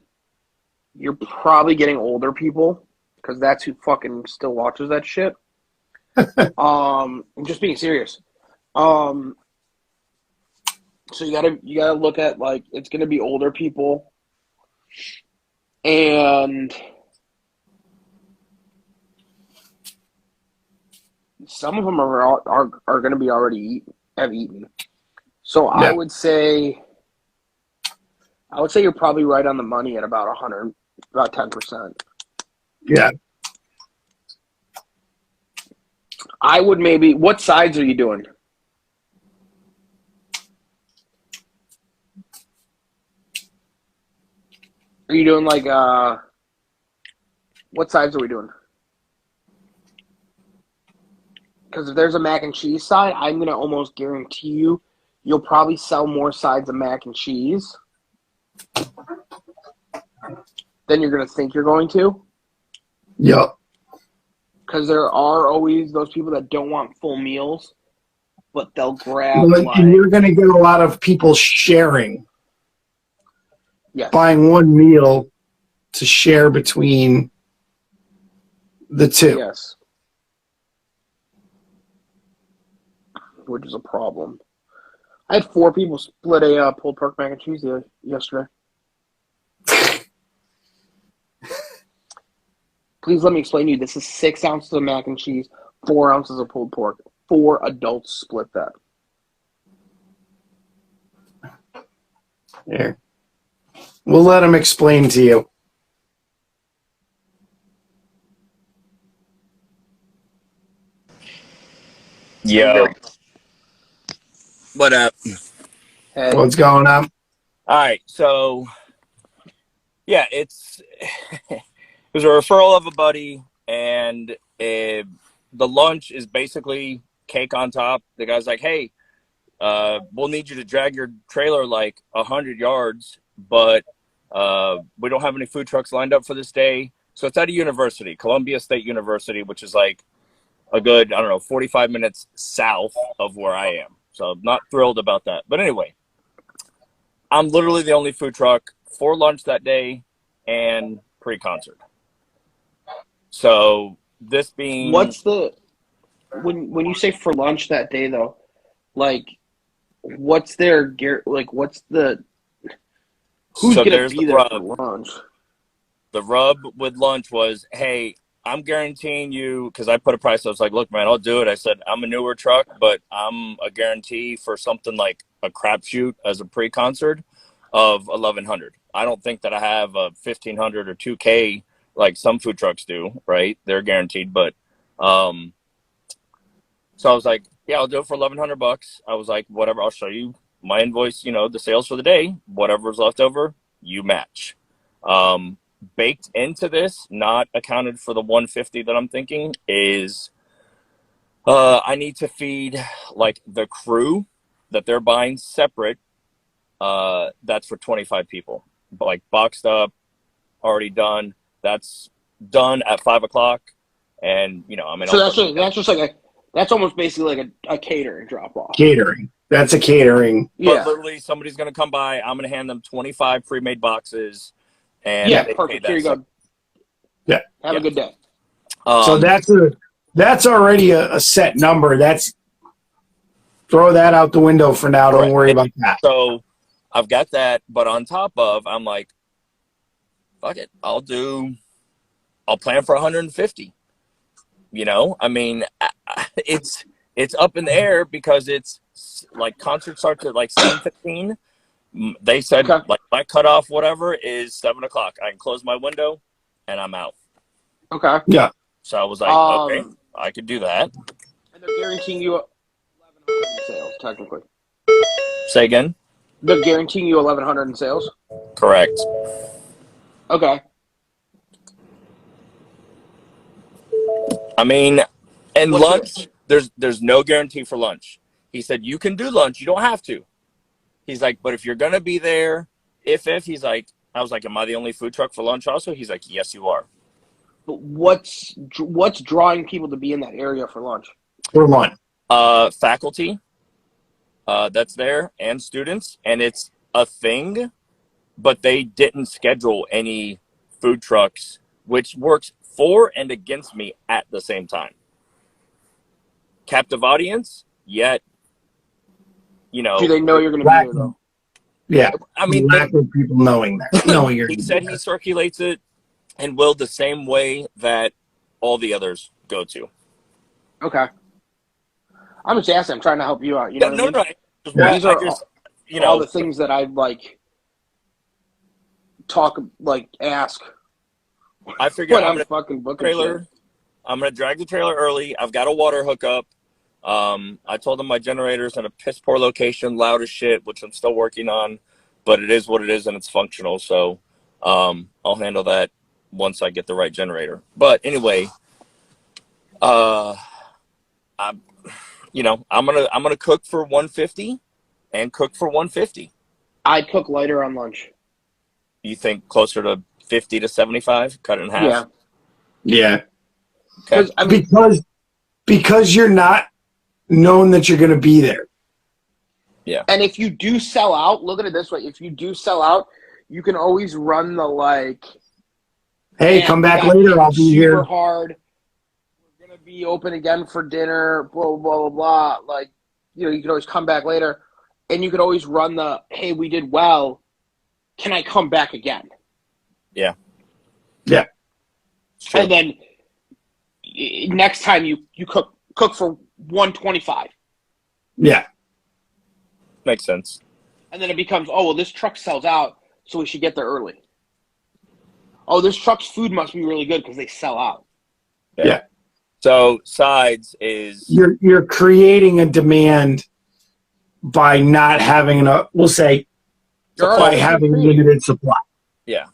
you're probably getting older people because that's who fucking still watches that shit. I'm just being serious. So you gotta look at like it's gonna be older people, and some of them are gonna be have eaten. So yeah. I would say you're probably right on the money at about 10%. Yeah. I would maybe. What sides are you doing? Are you doing like what sides are we doing? Because if there's a mac and cheese side, I'm going to almost guarantee you'll probably sell more sides of mac and cheese than you're going to think you're going to. Yep. Because there are always those people that don't want full meals, but they'll grab And you're going to get a lot of people sharing. Yes. Buying one meal to share between the two. Yes. Which is a problem. I had 4 people split a pulled pork mac and cheese yesterday. Please let me explain to you. This is 6 ounces of mac and cheese, 4 ounces of pulled pork. 4 adults split that. Here. We'll let him explain to you. Yo. What up? Hey. What's going on? All right, so yeah, it was a referral of a buddy, and the lunch is basically cake on top. The guy's like, "Hey, we'll need you to drag your trailer like 100 yards, but we don't have any food trucks lined up for this day." So it's at a university, Columbia State University, which is like a good, 45 minutes south of where I am. So I'm not thrilled about that. But anyway, I'm literally the only food truck for lunch that day and pre-concert. So this being... What's the... When you say for lunch that day, though, like, what's their... Like, what's the... Who's going to be there for lunch? The rub with lunch was, hey, I'm guaranteeing you, because I put a price, I was like, look, man, I'll do it. I said, I'm a newer truck, but I'm a guarantee for something like a crapshoot as a pre-concert of $1,100. I don't think that I have a $1,500 or $2K like some food trucks do, right? They're guaranteed, but so I was like, yeah, I'll do it for $1,100. I was like, whatever, I'll show you my invoice, the sales for the day, whatever's left over, you match. Baked into this, not accounted for the $150 that I'm thinking, is I need to feed like the crew that they're buying separate. That's for 25 people, like boxed up, already done. That's done at 5 o'clock, and So that's just like that's almost basically like a catering drop off. Catering. That's a catering. But literally, somebody's gonna come by. I'm gonna hand them 25 pre-made boxes. And perfect. Here you go. Yeah. Have a good day. So that's already a set number. Throw that out the window for now. Don't worry about that. So I've got that, but on top of, I'm like, fuck it. I'll plan for 150. I mean, it's up in the air because it's like concert starts at like 7:15. They said like my cutoff, whatever, is 7 o'clock. I can close my window and I'm out. Okay. Yeah. So I was like, okay, I could do that. And they're guaranteeing you 1,100 in sales, technically. Say again? They're guaranteeing you 1,100 in sales? Correct. Okay. I mean, and lunch, there's no guarantee for lunch. He said, you can do lunch. You don't have to. He's like, but if you're going to be there, he's like, I was like, am I the only food truck for lunch also? He's like, yes, you are. But what's drawing people to be in that area for lunch? For lunch. Faculty that's there and students. And it's a thing, but they didn't schedule any food trucks, which works for and against me at the same time. Captive audience, yet, do they know you're going to be there, though? Yeah. I mean, lack of people knowing that. He said he circulates it and will the same way that all the others go to. Okay. I'm just asking. I'm trying to help you out. You know what I mean? No. These are all the things that I ask. I figured I'm fucking booking trailer. I'm gonna drag the trailer early. I've got a water hookup. I told them my generator's in a piss poor location, loud as shit, which I'm still working on, but it is what it is and it's functional. So I'll handle that once I get the right generator. But anyway, I'm, I'm gonna cook for 150 and cook for 150. I'd cook lighter on lunch. You think closer to 50 to 75? Cut it in half. Yeah. Yeah. Because I mean, because you're not known that you're going to be there. Yeah. and if you do sell out, look at it this way: if you do sell out, you can always run the like. Hey, "Man, come we back got later. hit I'll be super here. hard. We're gonna be open again for dinner. Blah blah blah blah. Like, you can always come back later, and you could always run the, "Hey, we did well. Can I come back again?" Yeah. Yeah. It's true. And then next time you cook for 125. Yeah. Makes sense. And then it becomes, oh, well, this truck sells out, so we should get there early. Oh, this truck's food must be really good because they sell out. Yeah. So sides is You're creating a demand by not having enough, we'll say, by having limited supply. Yeah.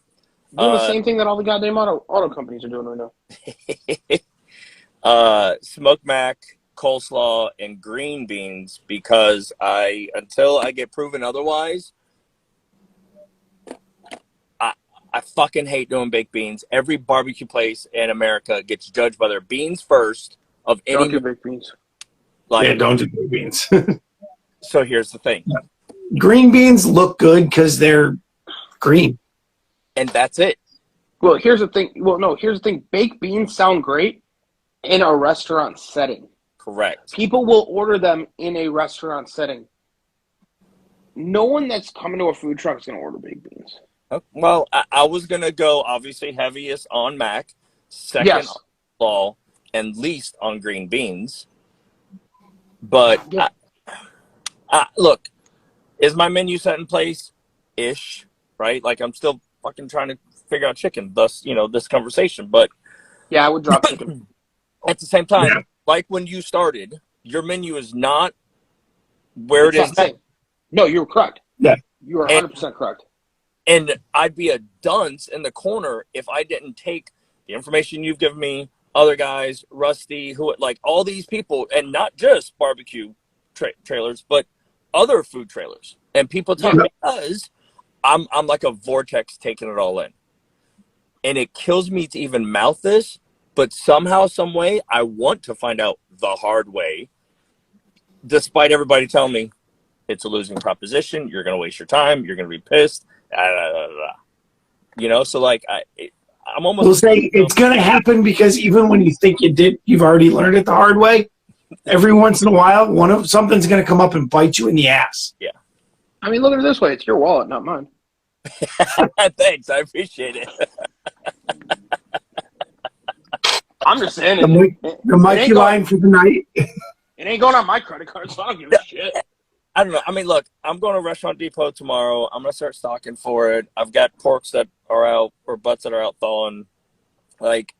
Doing the same thing that all the goddamn auto companies are doing right now. Smoked mac, coleslaw, and green beans because until I get proven otherwise, I fucking hate doing baked beans. Every barbecue place in America gets judged by their beans first of any. Don't do baked beans. Yeah, don't do green beans. So here's the thing. Green beans look good because they're green. And that's it. Well, here's the thing. Well, no, here's the thing. Baked beans sound great in a restaurant setting. Correct. People will order them in a restaurant setting. No one that's coming to a food truck is going to order baked beans. Well, I was going to go obviously heaviest on mac, second Yes. on coleslaw, and least on green beans. But Yeah. look, is my menu set in place? Ish, right? Like I'm still fucking trying to figure out chicken, thus, this conversation. But Yeah, I would drop chicken. at the same time, Yeah. like when you started, your menu is not where it is now. No, you're correct. Yeah. You are 100% correct. And I'd be a dunce in the corner if I didn't take the information you've given me, other guys, Rusty, like all these people, and not just barbecue trailers, but other food trailers. And people tell me because I'm like a vortex taking it all in. And it kills me to even mouth this, but somehow, some way, I want to find out the hard way, despite everybody telling me it's a losing proposition. You're going to waste your time. You're going to be pissed. So like I'm almost. We'll say it's going to happen because even when you think you've already learned it the hard way. Every once in a while, something's going to come up and bite you in the ass. Yeah. I mean, look at it this way: it's your wallet, not mine. Thanks, I appreciate it. I'm just saying The Mikey line for the night. It ain't going on my credit card, so I don't give a shit. I don't know. I mean, look, I'm going to Restaurant Depot tomorrow. I'm going to start stocking for it. I've got porks that are out or butts that are out thawing. Like,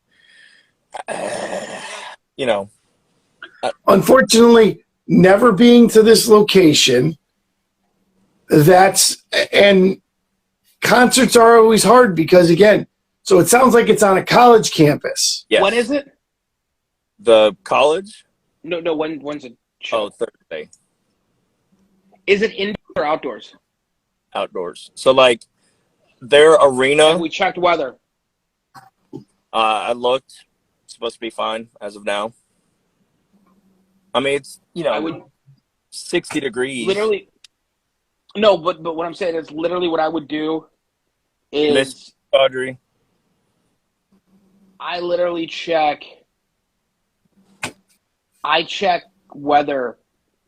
Unfortunately, never being to this location, and concerts are always hard because, again, so it sounds like it's on a college campus. Yes. When is it? The college? No. When's it? Oh, Thursday. Is it indoor or outdoors? Outdoors. So, like, their arena. And we checked weather. I looked. It's supposed to be fine as of now. I mean, it's, 60 degrees. Literally. No, but what I'm saying is literally what I would do is Miss Audrey. I literally check weather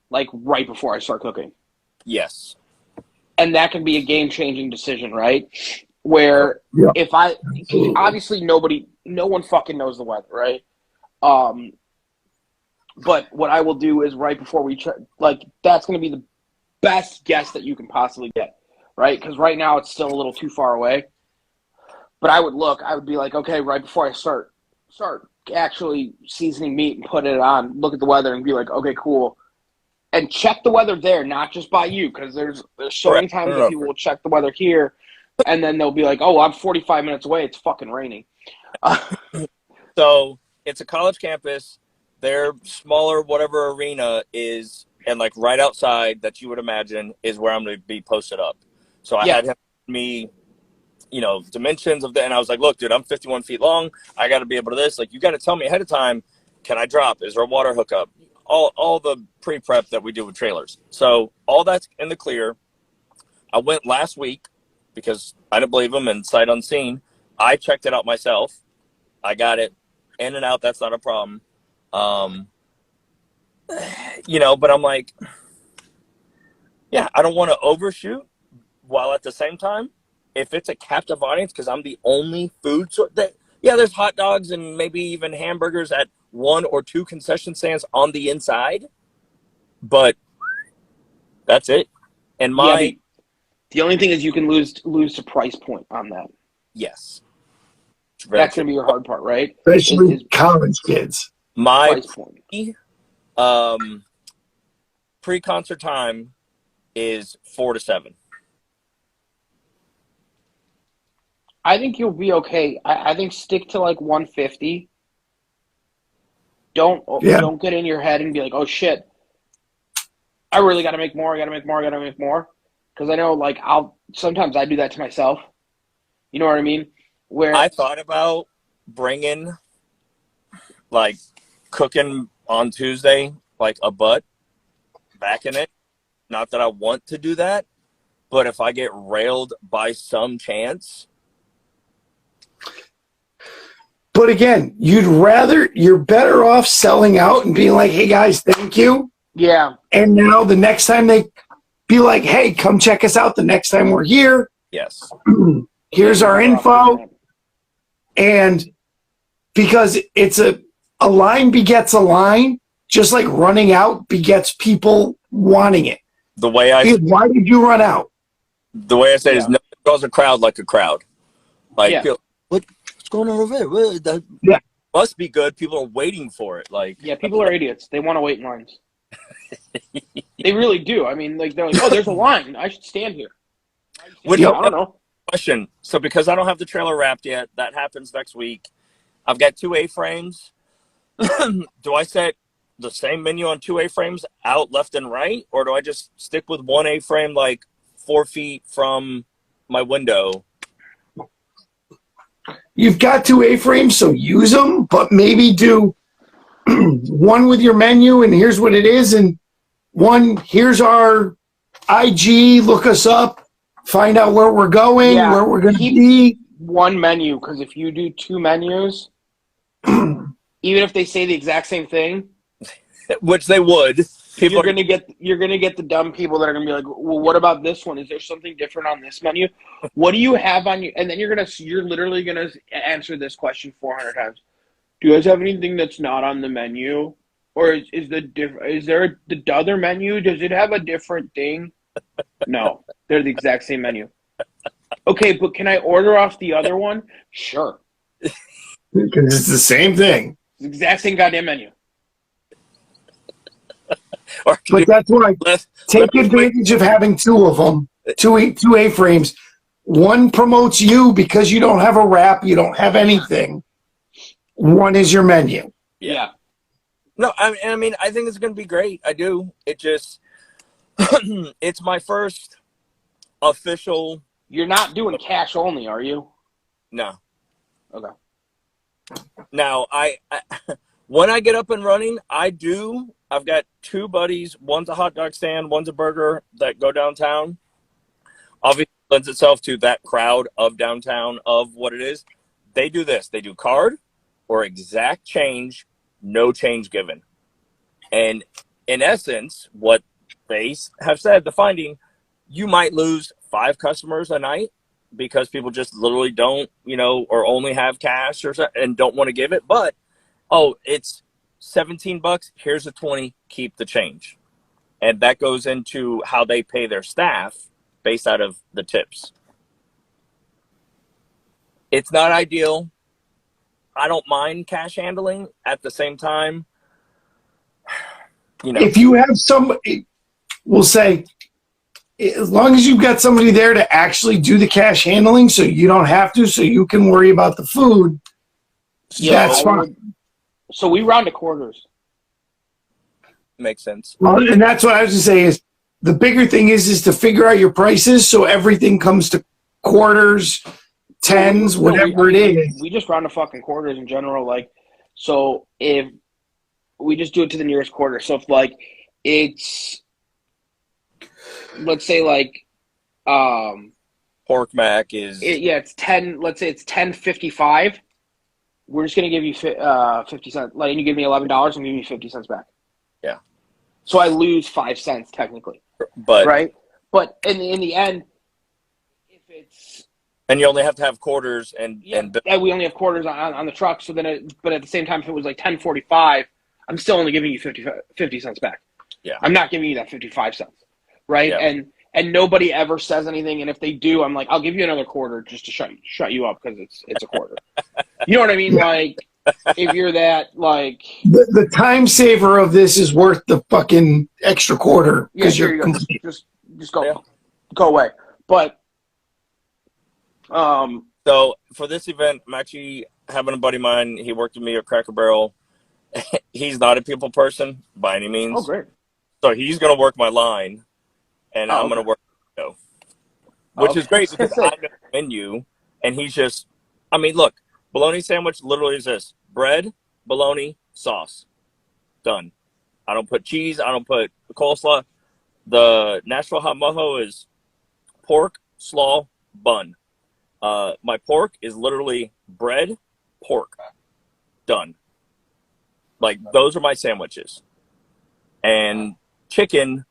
like right before I start cooking. Yes. And that can be a game-changing decision, right? Where if obviously no one fucking knows the weather, right? But what I will do is right before we check, like that's going to be the best guess that you can possibly get, right? Because right now it's still a little too far away. But I would be like, okay, right before I start actually seasoning meat and put it on, look at the weather and be like, okay, cool. And check the weather there, not just by you, because there's so many times that people will check the weather here, and then they'll be like, oh, I'm 45 minutes away, it's fucking raining. So it's a college campus. their smaller whatever arena is, and like right outside that you would imagine is where I'm going to be posted up. So I had him me, dimensions of and I was like, look, dude, I'm 51 feet long. I got to be able to this. Like, you got to tell me ahead of time. Can I drop? Is there a water hookup? All the pre-prep that we do with trailers. So all that's in the clear. I went last week because I didn't believe them and sight unseen. I checked it out myself. I got it in and out. That's not a problem. But I'm like, yeah, I don't want to overshoot while at the same time, if it's a captive audience, because I'm the only food there's hot dogs and maybe even hamburgers at 1 or 2 concession stands on the inside, but that's it. And the only thing is you can lose to price point on that. Yes. That's going to be your hard part, right? Especially college kids. My price point. Pre-concert time is 4 to 7. I think you'll be okay. I think stick to like 150. Don't get in your head and be like, oh shit, I really got to make more. I got to make more. Because I know, like, sometimes I do that to myself. You know what I mean? Where I thought about bringing, like, cooking on Tuesday, like a butt back in it. Not that I want to do that, but if I get railed by some chance. But again, you're better off selling out and being like, hey guys, thank you. Yeah. And now the next time they be like, hey, come check us out the next time we're here. Yes. Here's our info. And because it's a line begets a line, just like running out begets people wanting it. Why did you run out? The way I say it is, no one draws a crowd like a crowd. Like, what's going on over there? That must be good. People are waiting for it. Like, people are idiots. They want to wait in lines. They really do. I mean, like, they're like, oh, there's a line. I should stand here. I don't know. Question. So because I don't have the trailer wrapped yet, that happens next week. I've got 2 A-frames. Do I set the same menu on 2 A-frames out left and right? Or do I just stick with 1 A-frame like 4 feet from my window? You've got 2 A-frames, so use them, but maybe do one with your menu and here's what it is, and one, here's our IG, look us up, find out where we're going, where we're going to be. One menu, because if you do 2 menus, even if they say the exact same thing, which they would, you're gonna get the dumb people that are gonna be like, well, what about this one? Is there something different on this menu? What do you have on you? And then you're literally gonna answer this question 400 times. Do you guys have anything that's not on the menu, or is there the other menu? Does it have a different thing? No, they're the exact same menu. Okay, but can I order off the other one? Sure. Because it's the same thing. It's the exact same goddamn menu. But that's why take advantage of having 2 of them, 2 A-frames. One promotes you because you don't have a wrap, you don't have anything. One is your menu. Yeah. No, I mean, I think it's going to be great. I do. It just, it's my first official. You're not doing cash only, are you? No. Okay. Now, I when I get up and running, I've got 2 buddies. One's a hot dog stand, one's a burger that go downtown. Obviously, lends itself to that crowd of downtown of what it is. They do this. They do card or exact change, no change given. And in essence, what they have said, the finding, you might lose 5 customers a night because people just literally don't, or only have cash and don't want to give it. But, it's $17. Here's a 20. Keep the change. And that goes into how they pay their staff based out of the tips. It's not ideal. I don't mind cash handling. At the same time, if you have somebody, we'll say, as long as you've got somebody there to actually do the cash handling so you don't have to, so you can worry about the food, that's fine. So we round to quarters. Makes sense. Well, and that's what I was going to say is the bigger thing is to figure out your prices so everything comes to quarters, tens, whatever it is. We just round to fucking quarters in general. Like, so if we just do it to the nearest quarter. So if like it's, let's say like, Pork mac is it's 10. Let's say it's 10.55. We're just gonna give you 50 cents. Like, and you give me $11, I'm giving you 50 cents back. Yeah. So I lose 5 cents technically. but right. But in the end, if it's and you only have to have quarters and we only have quarters on the truck. So then, but at the same time, if it was like 10.45, I'm still only giving you 50 cents back. Yeah. I'm not giving you that 55 cents, right? Yeah. And nobody ever says anything. And if they do, I'm like, I'll give you another quarter just to shut you up because it's a quarter. You know what I mean? Yeah. Like, if you're that, like, the time saver of this is worth the fucking extra quarter because you go. Just go away. But so for this event, I'm actually having a buddy of mine. He worked with me at Cracker Barrel. He's not a people person by any means. Oh, great. So he's going to work my line, and I'm going to work the show, which is great because I know the menu, and he's just, I mean, look, bologna sandwich literally is this: bread, bologna, sauce. Done. I don't put cheese. I don't put coleslaw. The Nashville hot mojo is pork, slaw, bun. My pork is literally bread, pork. Done. Like, those are my sandwiches. And chicken,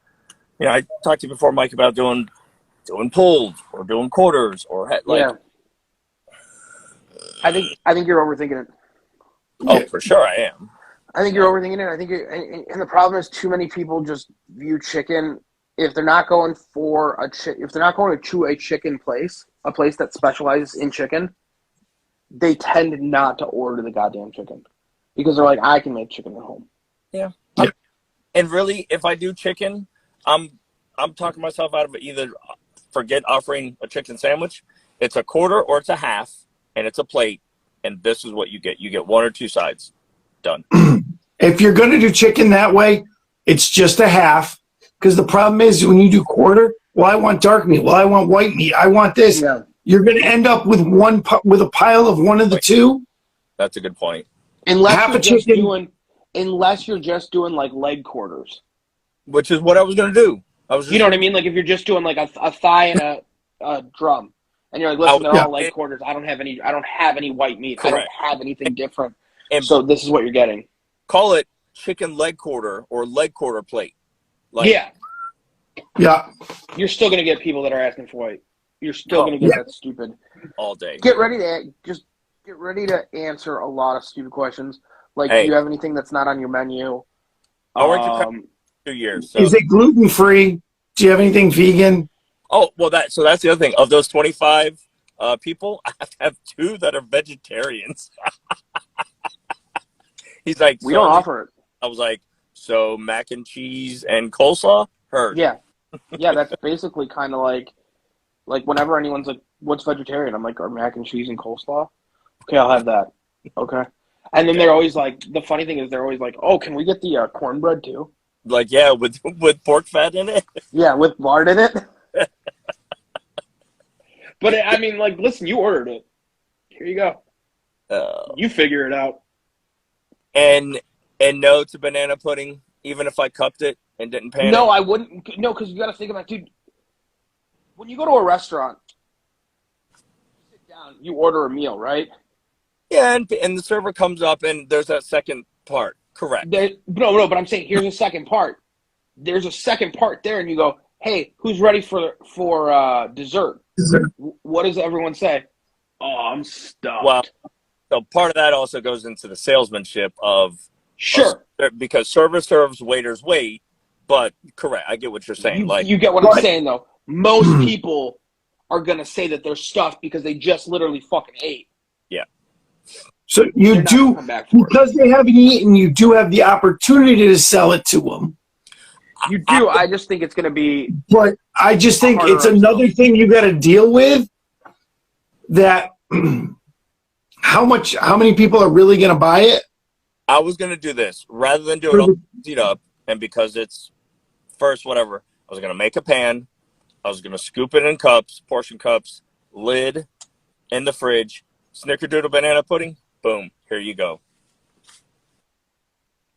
you know, I talked to you before, Mike, about doing pulled or doing quarters or like. Yeah. I think you're overthinking it. Oh, for sure I am. I think you're overthinking it. I think and the problem is too many people just view chicken, if they're not going if they're not going to a chicken place, a place that specializes in chicken, they tend not to order the goddamn chicken because they're like, I can make chicken at home. Yeah. And really, if I do chicken, I'm talking myself out of it. Either forget offering a chicken sandwich, it's a quarter or it's a half, and it's a plate, and this is what you get. You get one or two sides. Done. If you're going to do chicken that way, it's just a half. Because the problem is when you do quarter, well, I want dark meat. Well, I want white meat. I want this. Yeah. You're going to end up with a pile of one of the two. That's a good point. Unless you're just doing like leg quarters, which is what I was going to do. You know what I mean? Like if you're just doing like a thigh and a drum, and you're like, listen, they're all leg quarters. I don't have any white meat. Correct. I don't have anything different. And so this is what you're getting. Call it chicken leg quarter or leg quarter plate. Like, yeah. You're still going to get people that are asking for white. You're still going to get that stupid all day. Get ready to answer a lot of stupid questions. Like, do you have anything that's not on your menu? I worked at 2 years. So. Is it gluten free? Do you have anything vegan? Oh, well, that's the other thing. Of those 25 people, I have to have 2 that are vegetarians. He's like, we don't offer it. I was like, so mac and cheese and coleslaw? Heard. Yeah. Yeah, that's basically kind of like whenever anyone's like, what's vegetarian? I'm like, are mac and cheese and coleslaw? Okay, I'll have that. Okay. And then they're always like, the funny thing is they're always like, oh, can we get the cornbread too? Like, yeah, with pork fat in it? Yeah, with lard in it. But, I mean, like, listen, you ordered it. Here you go. You figure it out. And no to banana pudding, even if I cupped it and didn't pan it? No, I wouldn't. No, because you got to think about, dude, when you go to a restaurant, you sit down, you order a meal, right? Yeah, and the server comes up and there's that second part. Correct. No, but I'm saying here's a second part. There's a second part there, and you go, hey, who's ready for dessert? What does everyone say? Oh, I'm stuffed. Well, so part of that also goes into the salesmanship of because server serves, waiters wait. But correct, I get what you're saying. You get what I'm saying, though. Most people are gonna say that they're stuffed because they just literally fucking ate. Yeah. So you do, because they haven't eaten, you do have the opportunity to sell it to them. You do. I just think it's going to be. But I just think it's another thing you got to deal with. That how many people are really going to buy it? I was going to do this rather than doing it up. And because it's first, whatever, I was going to make a pan. I was going to scoop it in cups, portion cups, lid in the fridge, snickerdoodle banana pudding. Boom. Here you go.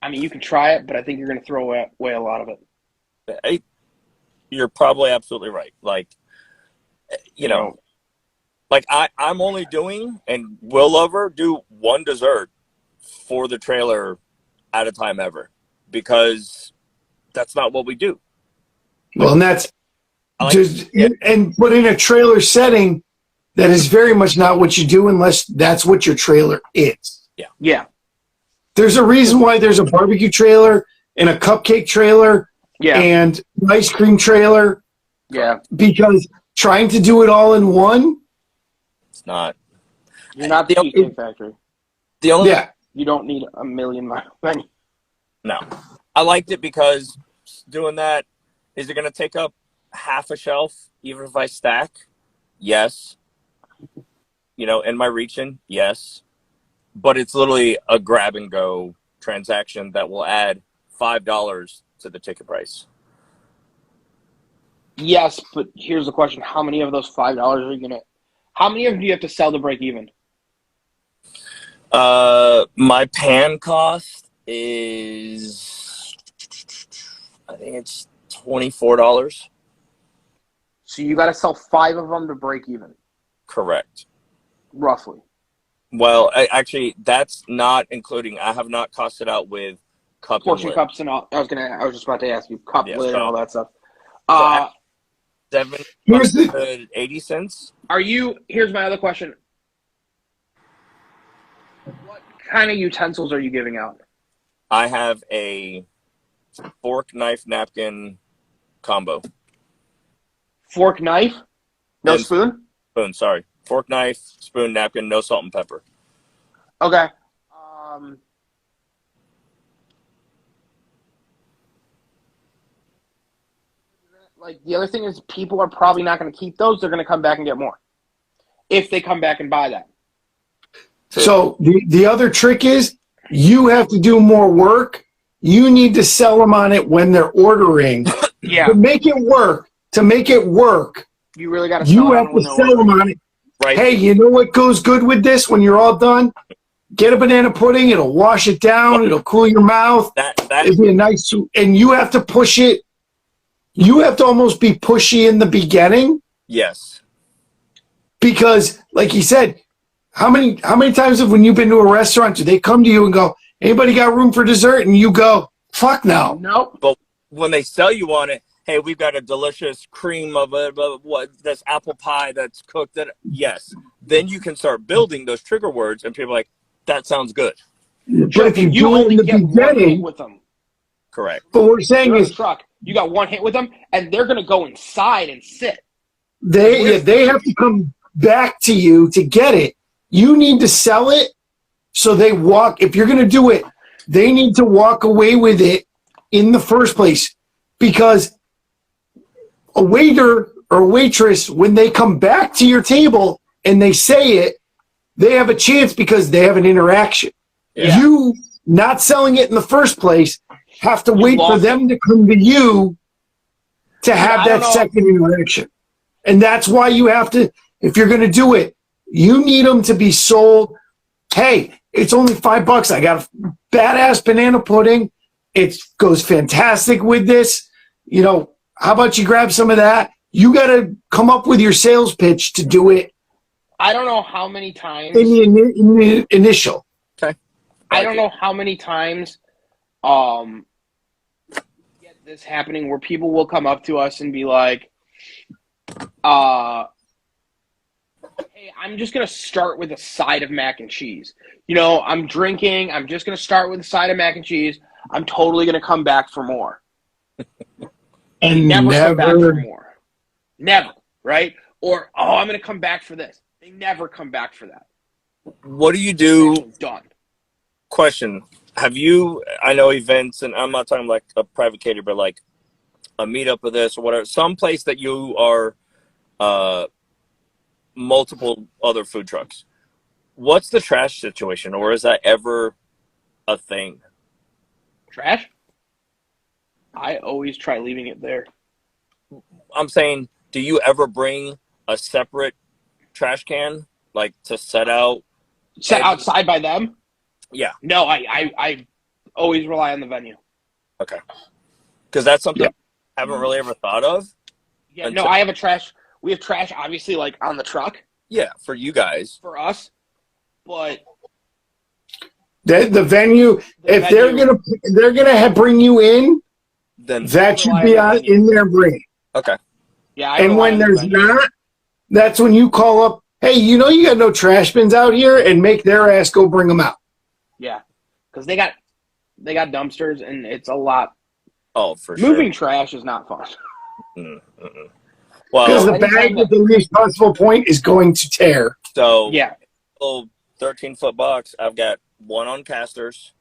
I mean, you can try it, but I think you're going to throw away a lot of it. You're probably absolutely right. Like, you know, like I'm only doing, and will ever do, one dessert for the trailer at a time ever, because that's not what we do. Well, and that's Like, just, but in a trailer setting, that is very much not what you do unless that's what your trailer is. Yeah. There's a reason why there's a barbecue trailer and a cupcake trailer and an ice cream trailer. Yeah. Because trying to do it all in one, it's not. You're not the Cheesecake Factory. The only You don't need a million menu. No. I liked it because doing that, is it going to take up half a shelf, even if I stack? Yes. You know, in my reaching? Yes. But it's literally a grab and go transaction that will add $5 to the ticket price. Yes, but here's the question: how many of those $5 are you gonna? How many of them do you have to sell to break even? My pan cost is, I think it's $24. So you got to sell 5 of them to break even. Correct. Roughly. Well, actually, that's not including. I have not costed out with cup Portion and lid. cups and all. I was just about to ask you cup lid and all that stuff. So 80 cents. Here's my other question. What kind of utensils are you giving out? I have a fork, knife, napkin combo. Fork, knife? No And spoon? Spoon, sorry. Fork, knife, spoon, napkin, no salt and pepper. Okay. Like, the other thing is people are probably not going to keep those. They're going to come back and get more. If they come back and buy that. So the other trick is you have to do more work. You need to sell them on it when they're ordering. To make it work, you really got to you have to sell them on it. Right. Hey, you know what goes good with this when you're all done? Get a banana pudding. It'll wash it down. It'll cool your mouth. It'll be a nice, and you have to push it. You have to almost be pushy in the beginning. Yes. Because, like you said, how many times when you've been to a restaurant, do they come to you and go, anybody got room for dessert? And you go, fuck no. Nope. But when they sell you on it, hey, we've got a delicious cream of this apple pie that's cooked. Yes. Then you can start building those trigger words, and people are like, that sounds good. But if you do it in the beginning, with them. Correct. But what we're saying is, truck, you got one hit with them, and they're going to go inside and sit. They have to come back to you to get it. You need to sell it so they walk. If you're going to do it, they need to walk away with it in the first place, because a waiter or a waitress, when they come back to your table and they say it, they have a chance because they have an interaction. Yeah. You not selling it in the first place have to wait for them to come to you to have that second interaction. And that's why you have to, if you're going to do it, you need them to be sold. Hey, it's only $5. I got a badass banana pudding. It goes fantastic with this. You know, how about you grab some of that? You got to come up with your sales pitch to do it. I don't know how many times. In the initial. Okay. I don't know how many times get this happening where people will come up to us and be like, hey, I'm just going to start with a side of mac and cheese. You know, I'm drinking. I'm just going to start with a side of mac and cheese. I'm totally going to come back for more. And never come back for more. Never, right? Or, I'm going to come back for this. They never come back for that. What do you do? Done. Question. Have you, I know events, and I'm not talking like a private caterer, but like a meetup of this or whatever, some place that you are multiple other food trucks. What's the trash situation, or is that ever a thing? Trash? I always try leaving it there. I'm saying, do you ever bring a separate trash can, like to set out? Set outside by them? Yeah. No, I always rely on the venue. Okay. Because that's something I haven't really ever thought of. Yeah, no, I have a trash. We have trash, obviously, like on the truck. Yeah, for you guys. For us, but The venue, if they're gonna bring you in, then that should be in their brain. Okay. Yeah, and when there's not, that's when you call up. Hey, you got no trash bins out here, and make their ass go bring them out. Yeah, because they got dumpsters, and it's a lot. Oh, for sure. Moving trash is not fun. Well, because the bag with the least possible point is going to tear. So yeah, little 13-foot box. I've got one on casters,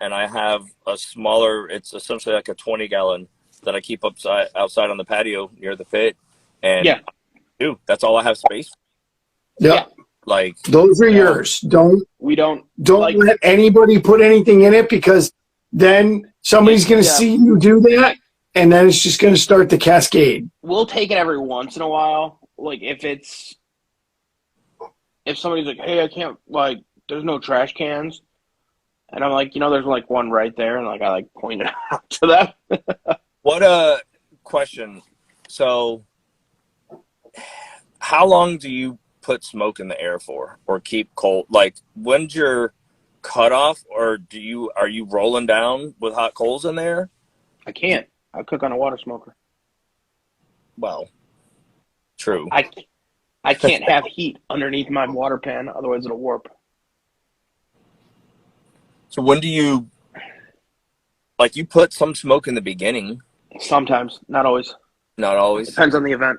and I have a smaller. It's essentially like a 20-gallon that I keep outside on the patio near the pit. And dude, that's all I have space. Yeah. Like those are yours. Don't let anybody put anything in it, because then somebody's going to see you do that, and then it's just going to start the cascade. We'll take it every once in a while. Like if somebody's like, hey, I can't, like, there's no trash cans. And I'm like, there's like one right there. And like, I like point it out to them. What a question. So how long do you put smoke in the air for, or keep cold? Like, when's your cutoff, or are you rolling down with hot coals in there? I can't. I cook on a water smoker. Well, true. I can't have heat underneath my water pan, otherwise it'll warp. So when do you, like, you put some smoke in the beginning? Sometimes, not always. Not always? Depends on the event.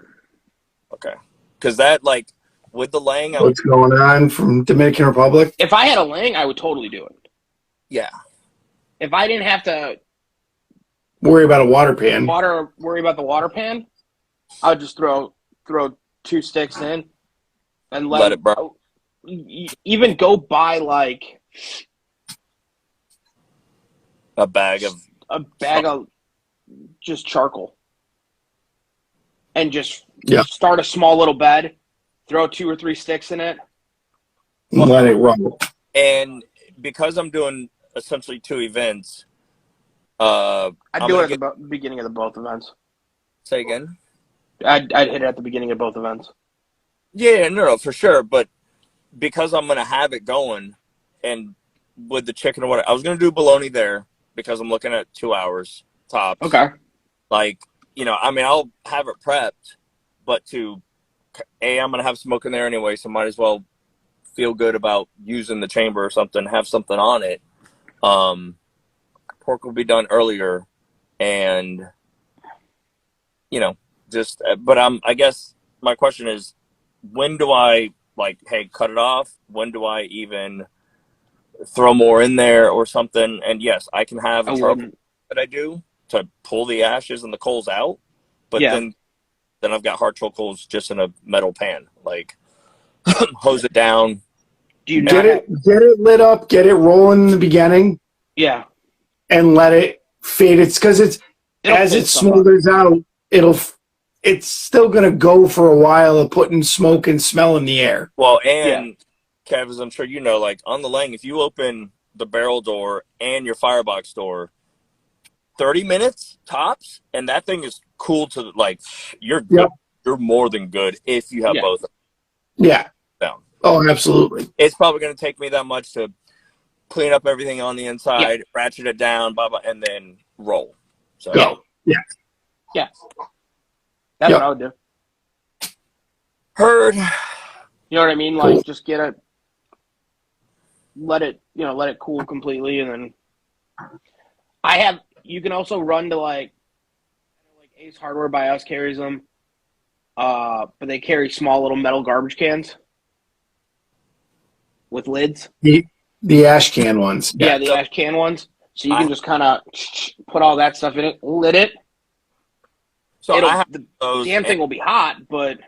Okay. Because that, like, with the laying out. What's going on from Dominican Republic? If I had a laying, I would totally do it. Yeah. If I didn't have to worry about a water pan, worry about the water pan, I would just throw 2 sticks in and let it burn. Even go buy like a bag of just charcoal, and just start a small little bed, throw 2 or 3 sticks in it, let it roll. And because I'm doing essentially 2 events, I'd do it at the beginning of the both events. Say again? I'd hit it at the beginning of both events. Yeah, no, for sure. But because I'm gonna have it going, and with the chicken or whatever, I was gonna do bologna there because I'm looking at 2 hours tops. Okay. Like, I mean, I'll have it prepped, but I'm gonna have smoke in there anyway, so might as well feel good about using the chamber or something, have something on it. Pork will be done earlier, and but I guess my question is, when do I, like, hey, cut it off? When do I even throw more in there or something? And yes, I can have a charcoal that I do to pull the ashes and the coals out, but then I've got hard charcoals just in a metal pan, like hose it down. Do you get it lit up, get it rolling in the beginning? Yeah. And let it fade. It's because as it smolders out, it's still going to go for a while of putting smoke and smell in the air. Well, and Kev, as I'm sure you know, like on the Lang, if you open the barrel door and your firebox door, 30 minutes tops, and that thing is cool to, like, you're good. You're more than good if you have both. Yeah. Down. Oh, absolutely. It's probably going to take me that much to clean up everything on the inside, ratchet it down, and then roll. So go. Yeah. That's what I would do. Heard. You know what I mean? Like, just let it cool completely, and then you can also run to like Ace Hardware by us carries them, but they carry small little metal garbage cans with lids. The ash can ones. Yeah, the ash can ones. So you can just kind of put all that stuff in it, lid it. So the damn thing will be hot, but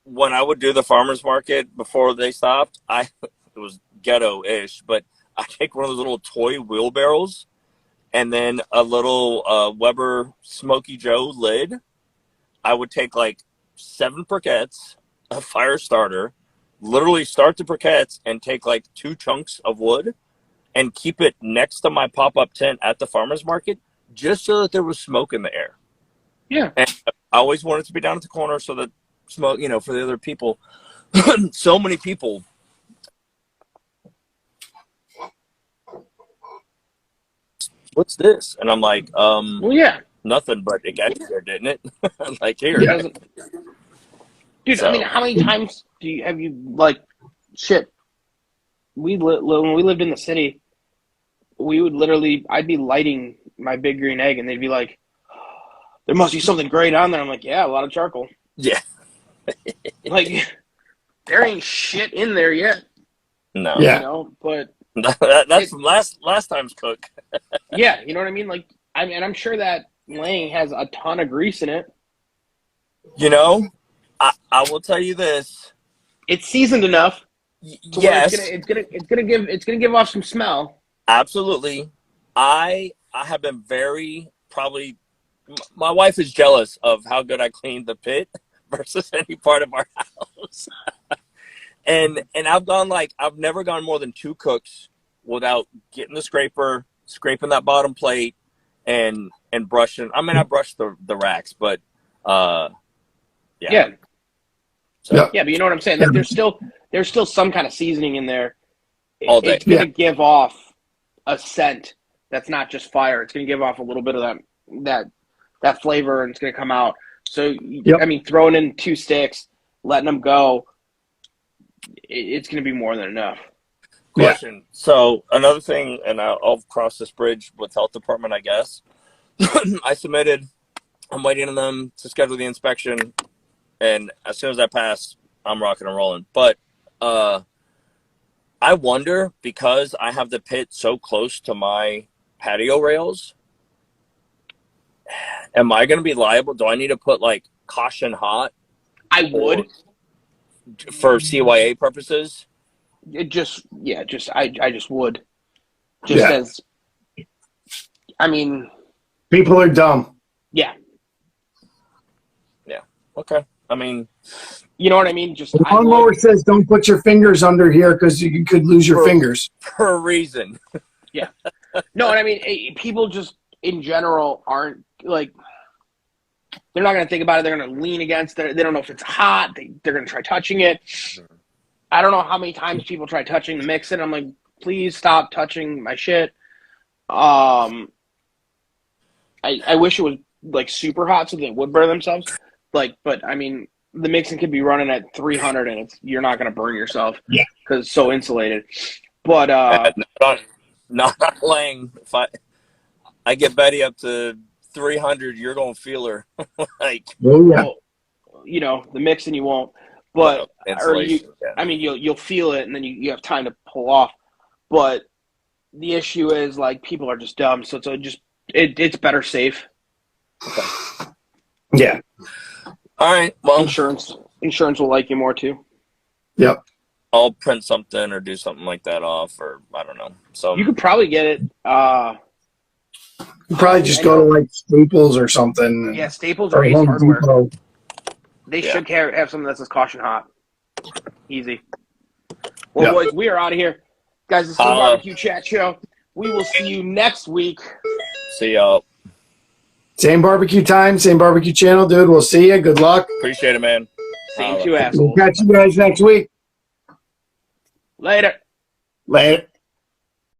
when I would do the farmer's market before they stopped, it was ghetto-ish, but I take one of those little toy wheelbarrows and then a little Weber Smoky Joe lid. I would take like 7 briquettes, a fire starter, literally start the briquettes and take like 2 chunks of wood and keep it next to my pop-up tent at the farmer's market just so that there was smoke in the air. Yeah. And I always wanted to be down at the corner so that smoke, for the other people. So many people. What's this? And I'm like, Well, yeah. nothing, but it got you there, didn't it? Like, here. It doesn't. Dude, So- I mean, how many times have you like, shit? When we lived in the city, we would literally, I'd be lighting my big green egg, and they'd be like, "There must be something great on there." I'm like, "Yeah, a lot of charcoal." Yeah. Like, there ain't shit in there yet, No. Yeah. But That's from last time's cook. yeah, you know what I mean. Like, I'm sure that laying has a ton of grease in it. I will tell you this. It's seasoned enough. To where Yes, it's gonna give off some smell. absolutely. I have been my wife is jealous of how good I cleaned the pit versus any part of our house. and I've never gone more than 2 cooks without getting the scraping that bottom plate and brushing. I mean, I brushed the racks, but Yeah. So, Yeah. Yeah, but you know what I'm saying? Like, there's still some kind of seasoning in there. All day. It's gonna give off a scent that's not just fire. It's gonna give off a little bit of that flavor, and it's gonna come out. So Yep. I mean, throwing in 2 sticks, letting them go, it's gonna be more than enough. Question. So another thing, and I'll cross this bridge with health department, I guess. I submitted. I'm waiting on them to schedule the inspection, and as soon as I pass, I'm rocking and rolling. But I wonder, because I have the pit so close to my patio rails, am I going to be liable? Do I need to put like caution hot I would. for CYA purposes? I just would. Yeah. As, I mean, People are dumb. yeah. Okay. I mean, You know what I mean? Just The I would. lawnmower says don't put your fingers under here because you could lose your fingers. for a reason. No, and I mean, people just in general aren't like, they're not going to think about it. They're going to lean against it. They don't know if it's hot. They're going to try touching it. I don't know how many times people try touching the mix, and I'm like, please stop touching my shit. I wish it was like super hot so they would burn themselves. Like, but I mean, the mixing could be running at 300, and you're not going to burn yourself because it's so insulated. But not laying. If I get Betty up to 300, you're gonna feel her. Like, Oh, yeah. well, the mixing you won't. But insulation, I mean, you'll feel it, and then you have time to pull off. But the issue is like people are just dumb, so it's better safe. Yeah. All right. Well, Insurance will like you more too. Yep. I'll print something or do something like that off, or I don't know. So You could probably get it. You probably just go to like Staples or something. Yeah, Staples Or or Ace Home Hardware. Depot. They Yeah. should have something that says caution hot. Easy. Well, Yeah. boys, we are out of here. Guys, this is the Barbecue Chat Show. We will see you next week. see y'all. Same barbecue time, same barbecue channel, dude. We'll see you. Good luck. Appreciate it, man. Same Holla. two We'll assholes. catch you guys next week. Later. Later.